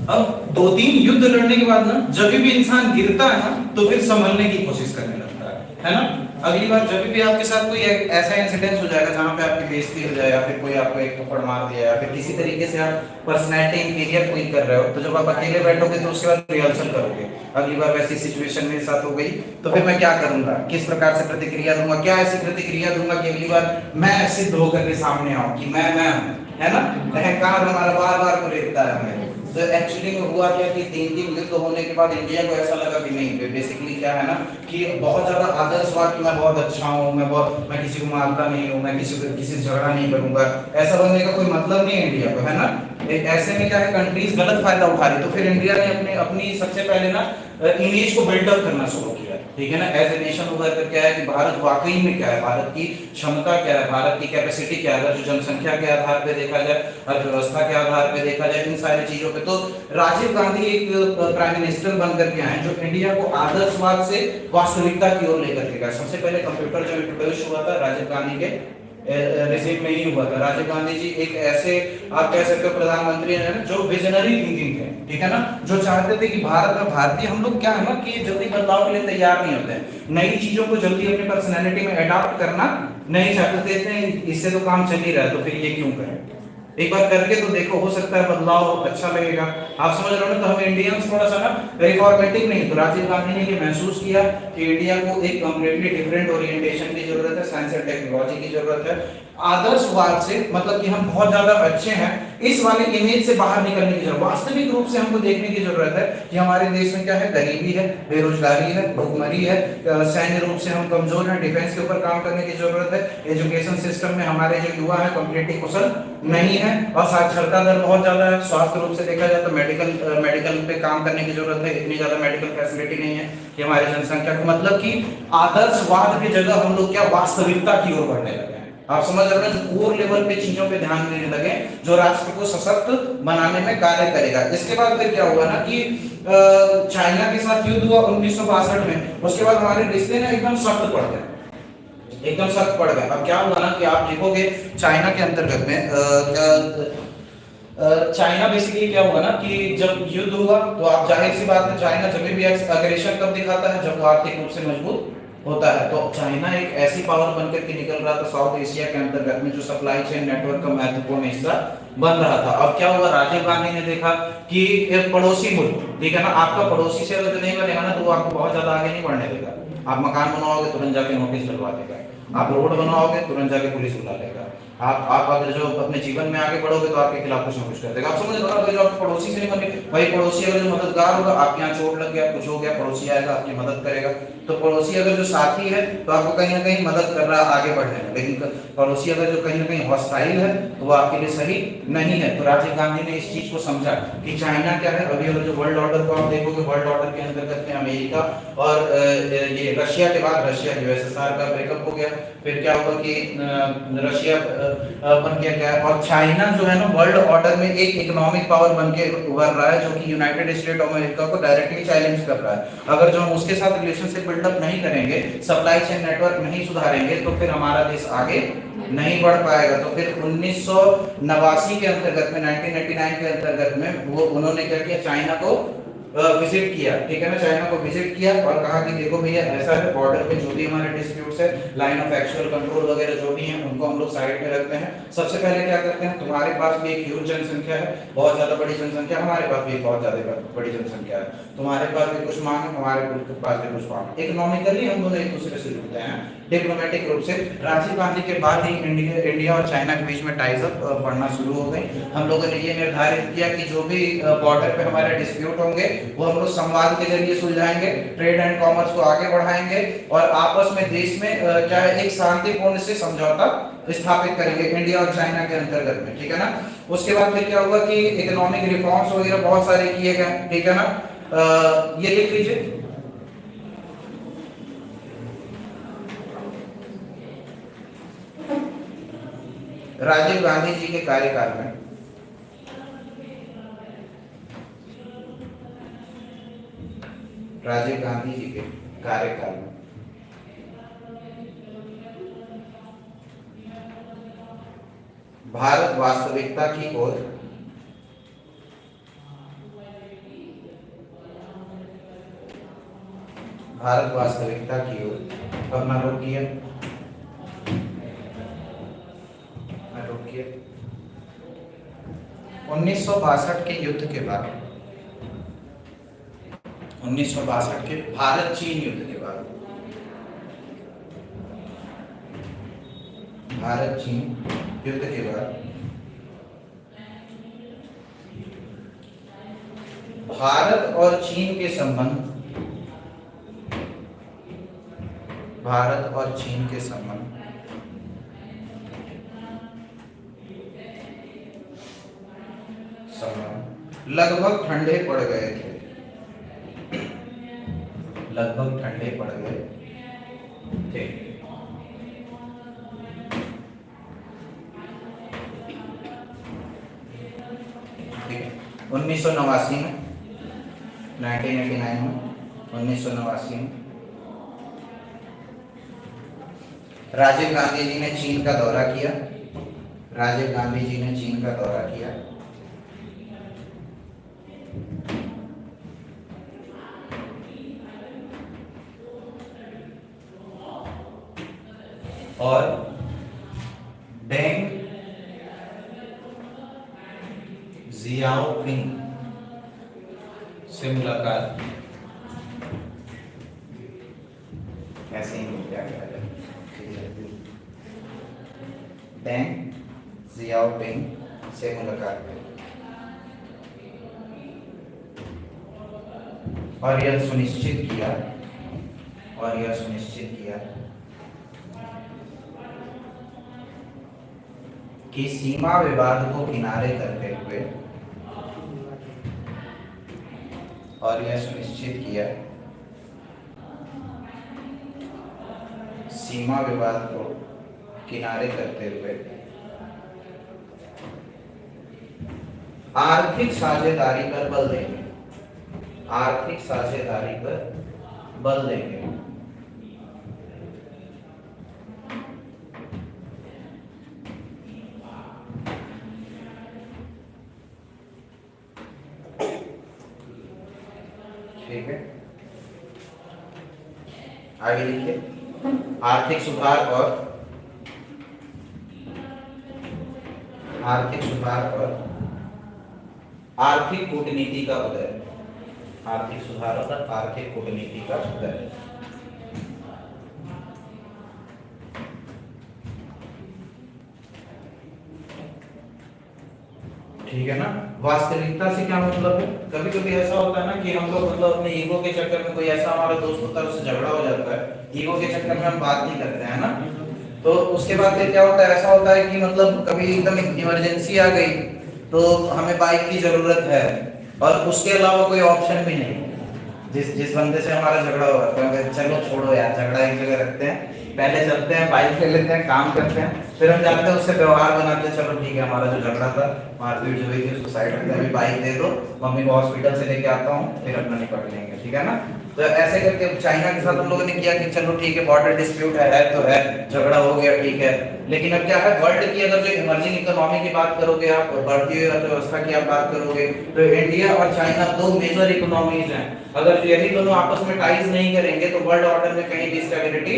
अब 2-3 युद्ध लड़ने के बाद ना, जब भी इंसान गिरता है ना, तो फिर संभलने की कोशिश करने लगता है ना। अगली बार जब भी आपके साथ कोई ऐसा इंसिडेंस हो जाएगा जहां पे आपकी बेइज्जती हो जाए, या फिर कोई आपको एक थप्पड़ मार दिया, या फिर किसी तरीके से आप पर्सनैलिटी इंटीरियर कोई कर रहे हो, तो जब आप अकेले बैठोगे तो उसके बाद रिहर्सल करोगे। अगली बार वैसी सिचुएशन मेरे साथ हो गई तो फिर मैं क्या करूंगा, किस प्रकार से प्रतिक्रिया दूंगा, क्या ऐसी प्रतिक्रिया दूंगा कि अगली बार मैं सिद्ध होकर के सामने आऊं कि मैं हूं, है ना। अहंकार हमारा बार बार को लेता है हमें। तो एक्चुअली में हुआ क्या कि 3 युद्ध होने के बाद इंडिया को ऐसा लगा कि नहीं, बेसिकली क्या है ना कि बहुत ज्यादा आदर्शवाद कि मैं बहुत अच्छा हूँ, मैं किसी को मारता नहीं हूँ, मैं किसी से झगड़ा नहीं करूंगा, ऐसा बनने का कोई मतलब नहीं है इंडिया को, है ना। ऐसे में क्या है, कंट्रीज गलत फायदा उठा रही, तो फिर इंडिया ने अपनी सबसे पहले ना इमेज को बिल्डअप करना शुरू किया, ठीक है ना। एज ए नेशन उभर कर क्या है कि भारत वाकई में क्या है, भारत की क्षमता क्या है, भारत की कैपेसिटी क्या है, जो जनसंख्या के आधार पे देखा जाए, अर्थव्यवस्था के आधार पे देखा जाए, इन सारी चीजों पे। तो राजीव गांधी एक प्राइम मिनिस्टर बनकर के आए जो इंडिया को आदर्शवाद से वास्तविकता की ओर लेकर के गए। सबसे पहले कंप्यूटर जो इंट्रोड्यूस हुआ था राजीव गांधी के रिजीम में ही हुआ था। राजीव गांधी जी एक ऐसे आप कह सकते हो प्रधानमंत्री हैं जो विजनरी थिंकिंग थे, ठीक है ना, जो चाहते थे कि भारत में भारतीय हम लोग क्या है ना कि जल्दी बदलाव के लिए तैयार नहीं होते हैं, नई चीजों को जल्दी अपनी पर्सनैलिटी में अडॉप्ट करना नहीं चाहते थे। इससे तो काम चल ही रहा है तो फिर ये क्यों करें, एक बार करके तो देखो, हो सकता है बदलाव अच्छा लगेगा। आप समझ रहे हो ना। तो हम इंडियंस थोड़ा सा ना रिफॉर्मेटिव नहीं, तो राजीव गांधी ने ये महसूस किया कि इंडिया को एक कंप्लीटली डिफरेंट ओरिएंटेशन की जरूरत है, साइंस एंड टेक्नोलॉजी की जरूरत है। आदर्शवाद से मतलब कि हम बहुत ज्यादा अच्छे हैं, इस वाले इमेज से बाहर निकलने की जरूरत, वास्तविक रूप से हमको देखने की जरूरत है कि हमारे देश में क्या है, गरीबी है, बेरोजगारी है, भुखमरी है, सैन्य रूप से हम कमजोर हैं, डिफेंस के ऊपर काम करने की जरूरत है। एजुकेशन सिस्टम में हमारे जो युवा है कंप्लीटली कुशल नहीं है, और साक्षरता दर बहुत ज्यादा है। स्वास्थ्य रूप से देखा जाए तो मेडिकल पे काम करने की जरूरत है, इतनी ज्यादा मेडिकल फैसिलिटी नहीं है कि हमारी जनसंख्या को, मतलब कि आदर्शवाद की जगह हम लोग क्या वास्तविकता की ओर बढ़ने लगे। आप समझ रहे हैं, जो कोर लेवल पे चीजों पे ध्यान देने लगे जो राष्ट्र को सशक्त बनाने में कार्य करेगा। इसके बाद फिर क्या हुआ ना कि चाइना के साथ युद्ध हुआ 1962 में। उसके बाद हमारे रिश्ते ना एकदम सख्त पड़ गए, एकदम सख्त पड़ गए। अब क्या हुआ ना कि आप देखोगे चाइना के अंतर्गत में चाइना बेसिकली क्या हुआ ना कि जब युद्ध हुआ तो आप जाहिर सी बात है चाइना जब भी अग्रेशन कब दिखाता है, जब वो आर्थिक रूप से मजबूत होता है। तो चाइना एक ऐसी पावर बनकर के निकल रहा था साउथ एशिया के अंतर्गत में, जो सप्लाई चेन नेटवर्क का महत्वपूर्ण हिस्सा बन रहा था। अब क्या हुआ, राजीव गांधी ने देखा कि एक पड़ोसी मुल्क, ठीक है ना, आपका पड़ोसी से अगर नहीं बनेगा ना, तो वो आपको बहुत ज्यादा आगे नहीं बढ़ने देगा। आप मकान बनवाओगे तुरंत जाके नोटिस लगवा देगा, आप रोड बनवाओगे तुरंत जाके पुलिस बुला लेगा, आप अगर जो अपने जीवन में आगे बढ़ोगे तो आपके खिलाफ कुछ ना कुछ कर देगा। आप समझ लो ना, जो आप पड़ोसी से नहीं बने, भाई पड़ोसी अगर जो मददगार होगा, आपके यहाँ चोट लग गया, कुछ हो गया, पड़ोसी आएगा आपकी मदद करेगा। तो पड़ोसी अगर जो साथी है तो आपको कहीं ना कहीं मदद कर रहा है आगे बढ़ने में, लेकिन पड़ोसी अगर जो कहीं ना कहीं हॉस्टाइल है तो वो आपके लिए सही नहीं है। तो राजीव गांधी ने इस चीज को समझा कि चाइना क्या है, अभी अगर जो वर्ल्ड ऑर्डर को आप देखोगे, वर्ल्ड ऑर्डर के अंतर्गत में अमेरिका और ये रशिया के बाद रशिया यूएसएसआर का ब्रेकअप हो गया, फिर क्या हुआ कि रशिया बन गया, और चाइना जो है ना वर्ल्ड ऑर्डर में एक इकोनॉमिक पावर बन के उभर रहा है, जो कि यूनाइटेड स्टेट ऑफ अमेरिका को डायरेक्टली चैलेंज कर रहा है। अगर जो हम उसके साथ रिलेशनशिप बिल्डअप नहीं करेंगे, सप्लाई चेन नेटवर्क नहीं सुधारेंगे, तो फिर हमारा देश आगे नहीं बढ़ पाएगा। तो फिर 1989 के अंतर्गत में, 1999 के अंतर्गत में वो उन्होंने क्या किया, चाइना को विजिट किया, ठीक है ना, चाइना को विजिट किया और कहा कि देखो भैया ऐसा है, बॉर्डर पे जो भी हमारे डिस्प्यूट्स है, लाइन ऑफ एक्चुअल कंट्रोल वगैरह जो भी हैं, उनको हम लोग साइड में रखते हैं। सबसे पहले क्या करते हैं, तुम्हारे पास भी एक ह्यूज जनसंख्या है, बहुत ज्यादा बड़ी जनसंख्या, हमारे पास भी बहुत ज्यादा बड़ी जनसंख्या है, तुम्हारे पास भी कुछ मांग है, हमारे पास भी कुछ मांग है। इकोनॉमिकली हम दोनों एक दूसरे से जुड़ते हैं डिप्लोमेटिक रूप से। राजीव गांधी के बाद ही इंडिया और चाइना के बीच में टाइज अप बढ़ना शुरू हो गई। हम लोगों ने ये निर्धारित किया कि जो भी बॉर्डर पे हमारे डिस्प्यूट होंगे वो हम लोग संवाद के जरिए सुलझाएंगे, ट्रेड एंड कॉमर्स को आगे बढ़ाएंगे और आपस में देश में क्या है, एक शांतिपूर्ण से समझौता स्थापित करेंगे इंडिया और चाइना के अंतर्गत में, ठीक है ना। उसके बाद फिर क्या हुआ कि इकोनॉमिक रिफॉर्म्स वगैरह बहुत सारे किए गए, ठीक है ना। ये लिख लीजिए, राजीव गांधी जी के कार्यकाल में राजीव गांधी जी के कार्यकाल में भारत वास्तविकता की ओर अपना रुख किया। 1962 के युद्ध के बाद, 1962 के भारत चीन युद्ध के बाद, भारत चीन युद्ध के बाद भारत और चीन के संबंध, भारत और चीन के संबंध लगभग ठंडे पड़ गए थे, लगभग ठंडे पड़ गए थे। ठीक है, 1989 में, 1989 में, 1989 में राजीव गांधी जी ने चीन का दौरा किया, राजीव गांधी जी ने चीन का दौरा किया और डेंग जियाओपिंग से मुलाकात, ऐसे ही क्या डेंग जियाओपिंग से मुलाकात की और यह सुनिश्चित किया कि सीमा विवाद को किनारे करते हुए, और यह सुनिश्चित किया सीमा विवाद को किनारे करते हुए आर्थिक साझेदारी पर बल देंगे, आर्थिक साझेदारी पर बल देंगे। ठीक है, आगे लिखिए, आर्थिक सुधार और आर्थिक कूटनीति का उदय। आर्थिक सुधार और आर्थिक कूटनीति का उदय। ठीक है ना। वास्तविकता से क्या मतलब है, कभी कभी ऐसा होता है ना कि हम लोग मतलब अपने ईगो के चक्कर में, कोई ऐसा हमारा दोस्त होता है उससे झगड़ा हो जाता है, ईगो के चक्कर में हम बात नहीं करते हैं ना, तो उसके बाद फिर क्या होता है, ऐसा होता है कि मतलब कभी एकदम इमरजेंसी आ गई तो हमें बाइक की जरूरत है और उसके अलावा कोई ऑप्शन भी नहीं। जिस बंदे से हमारा झगड़ा हो रहा है, चलो छोड़ो यार, झगड़ा एक जगह रखते हैं, पहले चलते हैं बाइक ले लेते हैं, काम करते हैं, फिर हम जाते हैं उससे व्यवहार बनाते हैं, चलो ठीक है हमारा जो झगड़ा था, मारपीट जो हुई थी उसको साइड रखते हैं, अभी बाइक दे दो, मम्मी को हॉस्पिटल से लेके आता हूँ, फिर अपना निपट लेंगे, ठीक है ना। तो ऐसे करके चाइना के साथ हम लोगों ने किया कि चलो ठीक है बॉर्डर डिस्प्यूट है तो है, झगड़ा हो गया ठीक है, लेकिन अब क्या है, वर्ल्ड की अगर जो इमर्जिंग इकोनॉमी की बात करोगे आप, बढ़ती हुई अर्थव्यवस्था की आप बात करोगे, तो इंडिया और चाइना दो मेजर इकोनॉमीज हैं। अगर यही दोनों आपस में टाइज नहीं करेंगे तो वर्ल्ड ऑर्डर में कहीं भी स्टेबिलिटी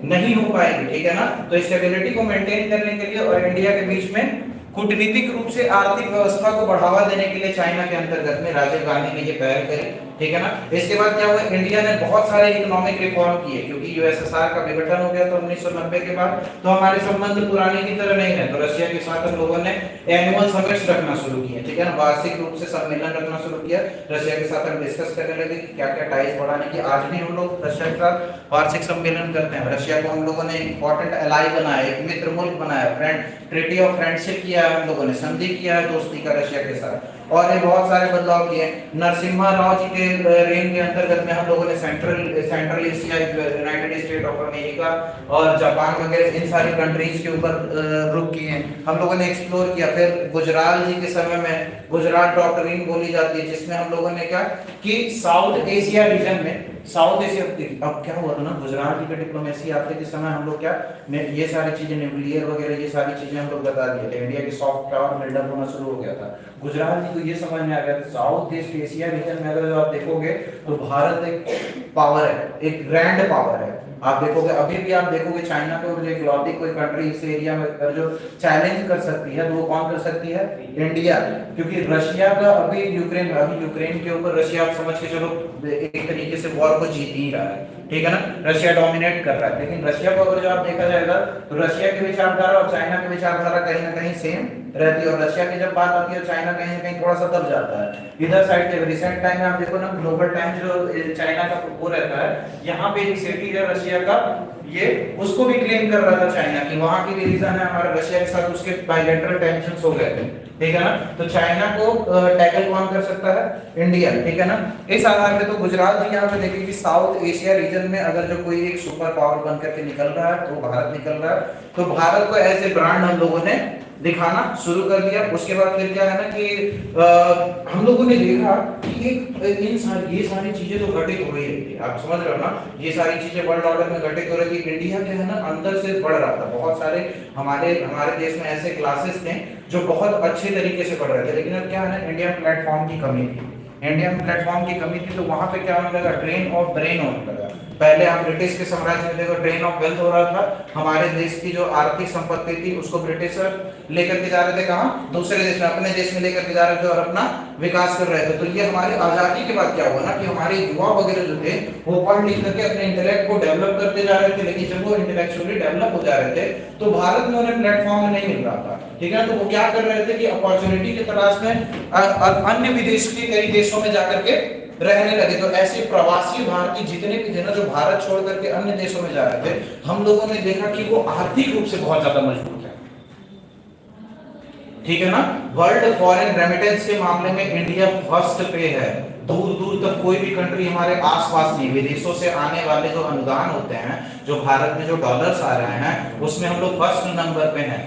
नहीं हो पाएगी, ठीक है ना। तो स्टेबिलिटी को मेंटेन करने के लिए और इंडिया के बीच में कूटनीतिक रूप से आर्थिक व्यवस्था को बढ़ावा देने के लिए चाइना के अंतर्गत में राजीव गांधी ने ये पहल करी, ठीक है ना। इसके बाद क्या हुआ, इंडिया ने बहुत सारे इकोनॉमिक रिफॉर्म किए, क्योंकि यूएसएसआर का विघटन हो गया था 1990 के बाद, तो हमारे संबंध पुराने की तरह नहीं है, तो रशिया के साथ हम लोगों ने एनुअल समिट्स रखना शुरू किए, ठीक है ना, वार्षिक रूप से सम्मेलन रखना शुरू किया, रशिया के साथ हम डिस्कस करने लगे कि क्या क्या टाइज बढ़ाने की। आज भी हम लोग रशिया के साथ वार्षिक सम्मेलन करते हैं, रशिया को हम लोगों ने इंपॉर्टेंट एलाई बनाया, एक मित्र मुल्क बनाया, फ्रेंड ट्रीटी ऑफ फ्रेंडशिप किया है, हम लोगों ने संधि किया है दोस्ती का रशिया के साथ, और ये बहुत सारे बदलाव किए। नरसिम्हा राव जी के रेन के अंतर्गत में हम लोगों ने central Asia, United state of America और जापान वगैरह इन सारी कंट्रीज के ऊपर रुक किए, हम लोगों ने एक्सप्लोर किया। फिर गुजराल जी के समय में गुजरात डॉक्ट्रिन बोली जाती है, जिसमें हम लोगों ने क्या कि साउथ एशिया रीजन में, साउथ एशिया, अब क्या हुआ था ना, गुजरात जी के डिप्लोमेसी आते के समय हम लोग क्या ये सारी चीजें न्यूक्लियर वगैरह ये सारी चीजें हम लोग बता दिए थे, इंडिया की सॉफ्ट पावर बिल्डअप होना शुरू हो गया था। गुजरात जी को ये समझ में आ गया, साउथ ईस्ट एशिया रीजन में अगर आप देखोगे तो भारत एक पावर है, एक ग्रैंड पावर है। आप देखोगे अभी भी आप देखोगे चाइना को जो इकलौती कोई कंट्री इस एरिया में कर जो चैलेंज कर सकती है, तो वो कौन कर सकती है, इंडिया। क्योंकि रशिया का अभी यूक्रेन के ऊपर रशिया आप समझ के चलो एक तरीके से वॉर को जीत ही रहा है, ठीक है ना, रशिया डोमिनेट कर रहा है। लेकिन रशिया को अगर जो आप देखा जाएगा तो रशिया की विचारधारा और चाइना की विचारधारा कहीं ना कहीं सेम रहती है, और रशिया की जब बात आती है चाइना कहीं ना कहीं थोड़ा सा दब जाता है। इधर साइड से रिसेंट टाइम में आप देखो ना, ग्लोबल टाइम जो चाइना का वो रहता है, यहाँ पे एक सिटी है रशिया का, ये उसको भी क्लेम कर रहा था चाइना की, वहां की भी रीजन है हमारा रशिया के साथ उसके बायलैटरल टेंशंस हो गए थे, ठीक है ना। तो चाइना को टैकल कौन कर सकता है, इंडिया, ठीक है ना। इस आधार पे तो गुजरात जी यहाँ पे देखिए कि साउथ एशिया रीजन में अगर जो कोई एक सुपर पावर बन करके निकल रहा है तो भारत निकल रहा है, तो भारत को एज ए ब्रांड हम लोगों ने दिखाना शुरू कर दिया। उसके बाद फिर क्या है ना कि हम लोगों ने देखा कि ये सारी चीजें तो घटित हो रही है, आप समझ रहे हो ना, ये सारी चीजें वर्ल्ड ऑर्डर में घटित हो रही थी। इंडिया क्या है ना अंदर से बढ़ रहा था, बहुत सारे हमारे देश में ऐसे क्लासेस थे जो बहुत अच्छे तरीके से पढ़ रहे थे, लेकिन अब क्या है ना, इंडियन प्लेटफॉर्म की कमी थी, तो वहां पे क्या होने लगा, ड्रेन ऑफ ब्रेन होने लगा। पहले आप ब्रिटिश के साम्राज्य में देखो ड्रेन ऑफ वेल्थ हो रहा था, हमारे देश की जो आर्थिक संपत्ति थी उसको ब्रिटिशर लेकर के जा रहे थे, कहां, दूसरे देश में, अपने देश में लेकर के जा रहे थे और अपना विकास कर रहे थे। तो ये हमारी आजादी के बाद क्या हुआ ना कि हमारे युवा वगैरह जो थे वो पढ़ लिख करके अपने इंटेलेक्ट को डेवलप करते जा रहे थे, लेकिन जब वो इंटेलेक्चुअली डेवलप हो जा रहे थे तो भारत में उन्हें प्लेटफॉर्म नहीं मिल रहा था, ठीक है। तो वो क्या कर रहे थे कि अपॉर्चुनिटी की तलाश में अन्य विदेश के कई देशों में जाकर के रहने लगे। तो ऐसे प्रवासी भारतीय जितने भी थे ना जो भारत छोड़ करके अन्य देशों में जा रहे थे, हम लोगों ने देखा कि वो आर्थिक रूप से बहुत ज्यादा मजबूत है, ठीक है ना। वर्ल्ड फॉरेन रेमिटेंस के मामले में इंडिया फर्स्ट पे है, दूर दूर तक कोई भी कंट्री हमारे आसपास नहीं। विदेशों से आने वाले जो अनुदान होते हैं, जो भारत में जो डॉलर्स आ रहे हैं, उसमें हम लोग फर्स्ट नंबर पे हैं,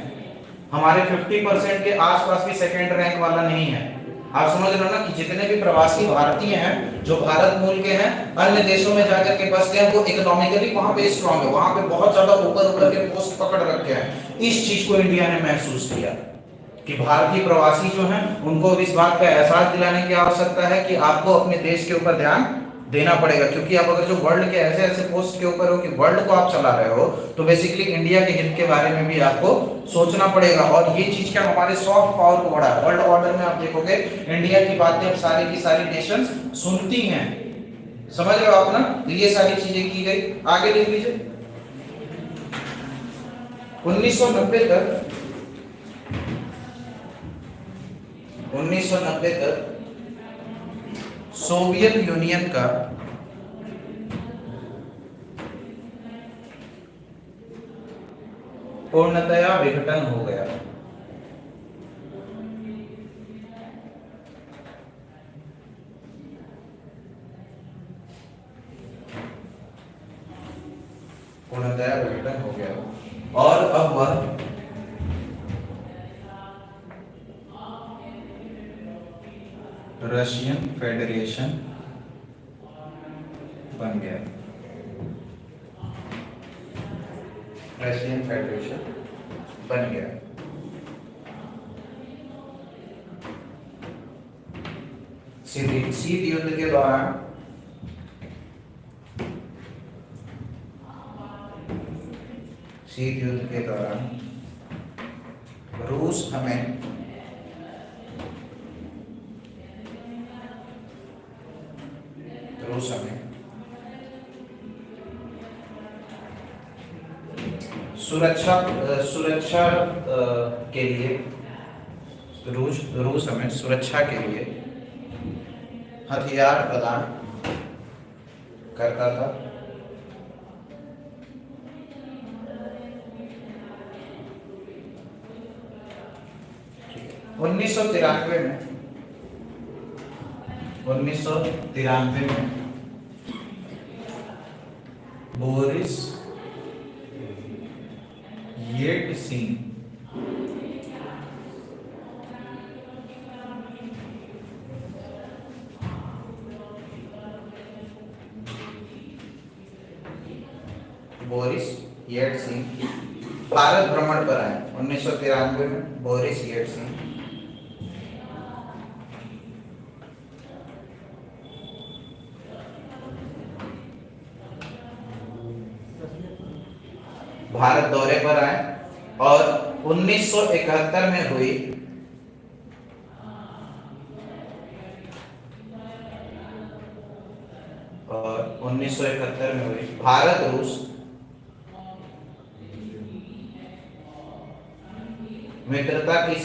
हमारे 50% के आसपास भी सेकंड रैंक वाला नहीं है। आप समझ रहे हो ना कि जितने भी प्रवासी भारतीय हैं जो भारत मूल के हैं, अन्य देशों में जाकर के बस गए, वो इकोनॉमिकली वहां पे स्ट्रांग है, वहां पे बहुत ज्यादा ऊपर के पोस्ट पकड़ रखे हैं। इस चीज को इंडिया ने महसूस किया कि भारतीय प्रवासी जो हैं उनको इस बात का एहसास दिलाने की आवश्यकता है कि आपको अपने देश के ऊपर ध्यान देना पड़ेगा, क्योंकि आप अगर जो वर्ल्ड के ऐसे ऐसे पोस्ट के ऊपर हो कि वर्ल्ड को आप चला रहे हो, तो बेसिकली इंडिया के हित के बारे में भी आपको सोचना पड़ेगा। और ये चीज क्या हमारे सॉफ्ट पावर को बढ़ा है। वर्ल्ड ऑर्डर में आप देखोगे इंडिया की बातें अब सारी की सारी नेशंस सुनती हैं, समझ रहे हो आप ना। तो ये सारी चीजें की गई। आगे देख लीजिए 1990 तक सोवियत यूनियन का पूर्णतया विघटन हो गया। पूर्णतया विघटन हो गया और अब वह रशियन फेडरेशन बन गया। रशियन फेडरेशन बन गया। शीत युद्ध के दौरान रूस हमें सुरक्षा के लिए रूस हमें सुरक्षा के लिए हथियार प्रदान करता था। उन्नीस सौ तिरानवे में बोरिस येल्त्सिन भारत भ्रमण पर आए। 1993 में बोरिस येल्त्सिन भारत दौरे पर आए और 1971 में हुई भारत रूस मित्रता की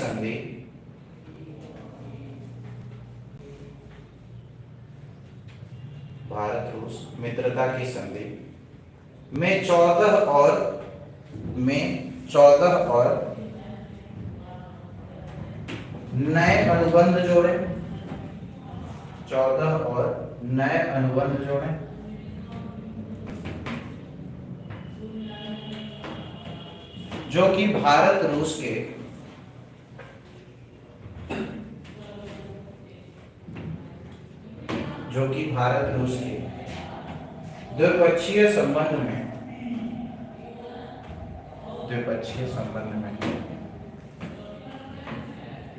संधि में 14 और नए अनुबंध जोड़े। जो कि भारत रूस के द्विपक्षीय संबंध में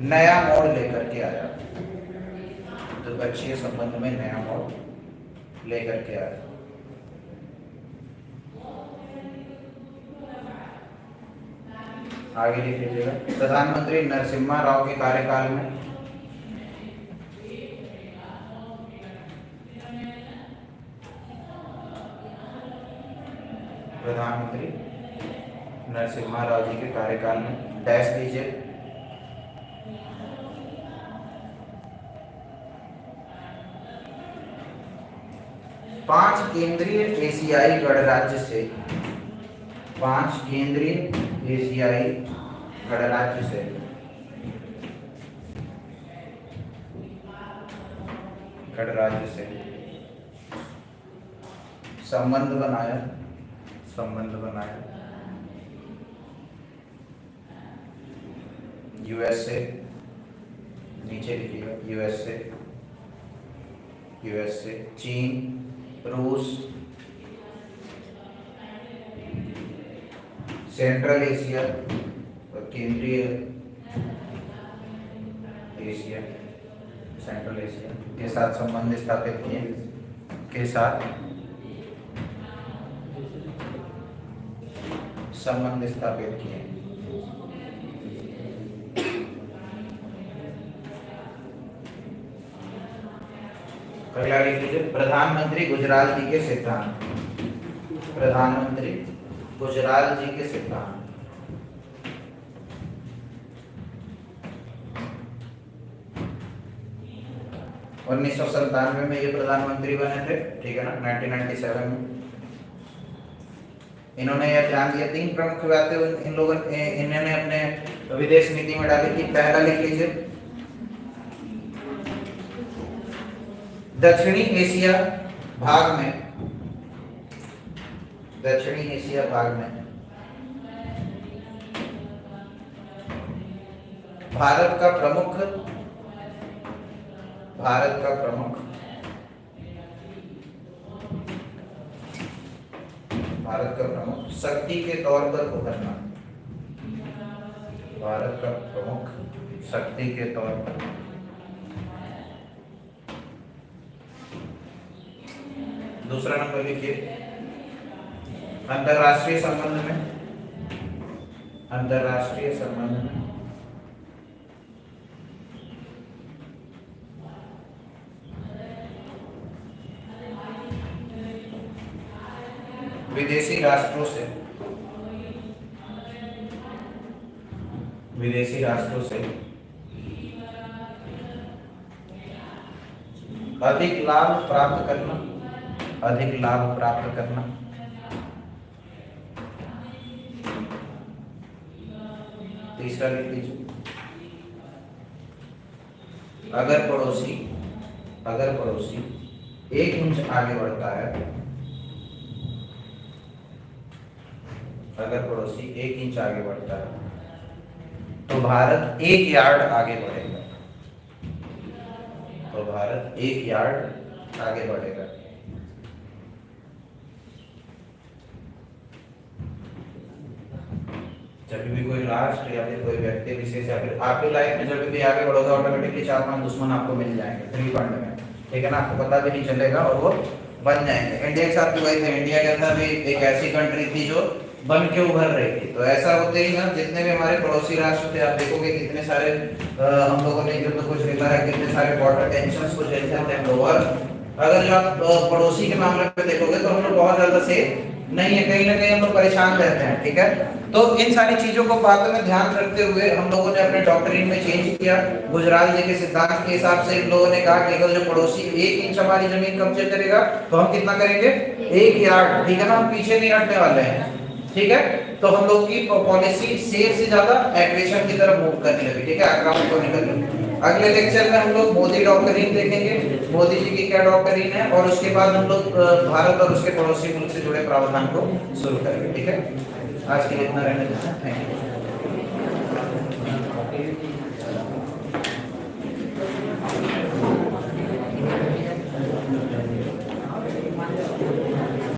नया मोड़ लेकर के आया। द्विपक्षीय संबंध में नया मोड़ लेकर के आया। आगे लिख लीजिएगा। प्रधानमंत्री नरसिम्हा राव के कार्यकाल में डैश दीजिए। पांच केंद्रीय एशियाई गणराज्य से संबंध बनाया। यूएसए, नीचे लिखिएगा यूएसए, चीन, रूस, सेंट्रल एशिया और केंद्रीय एशिया के साथ संबंध स्थापित किए। के साथ संबंध स्थापित किए। अगला लिख लीजिए, प्रधानमंत्री गुजराल जी के सिद्धांत। प्रधानमंत्री गुजराल जी के सिद्धांत। 1997 में ये प्रधानमंत्री बने थे, ठीक है ना, 1997 में इन्होंने यह ध्यान दिया। 3 प्रमुख बातें इन लोगों इन्होंने अपने विदेश नीति में डाली थी। पहला लिख लीजिए, दक्षिणी एशिया भाग में, दक्षिणी एशिया भाग में भारत का प्रमुख शक्ति के तौर पर उभरना। भारत का प्रमुख शक्ति के तौर पर। दूसरा नंबर लिखिए, अंतरराष्ट्रीय संबंध में, अंतरराष्ट्रीय संबंध में विदेशी राष्ट्रों से अधिक लाभ प्राप्त करना, अधिक लाभ प्राप्त करना। तीसरा लिख लीजिए, अगर पड़ोसी 1 इंच आगे बढ़ता है, अगर पड़ोसी 1 इंच आगे बढ़ता है तो भारत 1 यार्ड आगे बढ़ेगा, तो भारत 1 यार्ड आगे बढ़ेगा। जब भी कोई राष्ट्र या फिर कोई व्यक्ति विशेष या फिर आपकी लाइफ में जब भी आगे बढ़ोगे ऑटोमेटिकली 4-5 दुश्मन आपको मिल जाएंगे फ्री फंड में, ठीक है ना, आपको पता भी नहीं चलेगा और वो बन जाएंगे। इंडिया के साथ भी वही था, इंडिया के अंदर भी एक ऐसी कंट्री थी जो बन के उभर रही थी। तो ऐसा होते ही ना, जितने भी हमारे पड़ोसी राष्ट्र थे, आप देखोगे कितने सारे हम लोगों ने युद्ध को झेला है, कितने सारे बॉर्डर टेंशंस को झेलते हैं हम लोग। और अगर जो आप पड़ोसी के मामले में देखोगे तो हम लोग बहुत ज्यादा सेफ नहीं है, कहीं ना कहीं हम लोग परेशान रहते हैं, ठीक है। तो इन सारी चीजों को बात में ध्यान रखते हुए हम लोगों ने अपने डॉक्ट्रिन में चेंज किया। गुजराल जी के सिद्धांत के हिसाब से इन लोगों ने कहा कि अगर जो पड़ोसी 1 इंच हमारी जमीन कब्जे करेगा तो हम कितना करेंगे, 1 यार्ड, ठीक है ना, हम पीछे नहीं हटने वाले हैं, ठीक है। तो हम लोग की पॉलिसी सेफ से ज्यादा एग्रेशन की तरफ मूव करने लगी, ठीक है, आक्रामक होने लगी। अगले लेक्चर में हम लोग मोदी डॉक्ट्रिन देखेंगे, मोदी जी की क्या डॉक्ट्रिन है, और उसके बाद हम लोग भारत और उसके पड़ोसी मुल्क से जुड़े प्रावधान को शुरू करेंगे, ठीक है। आज के लिए इतना रहने देते हैं, थैंक यू।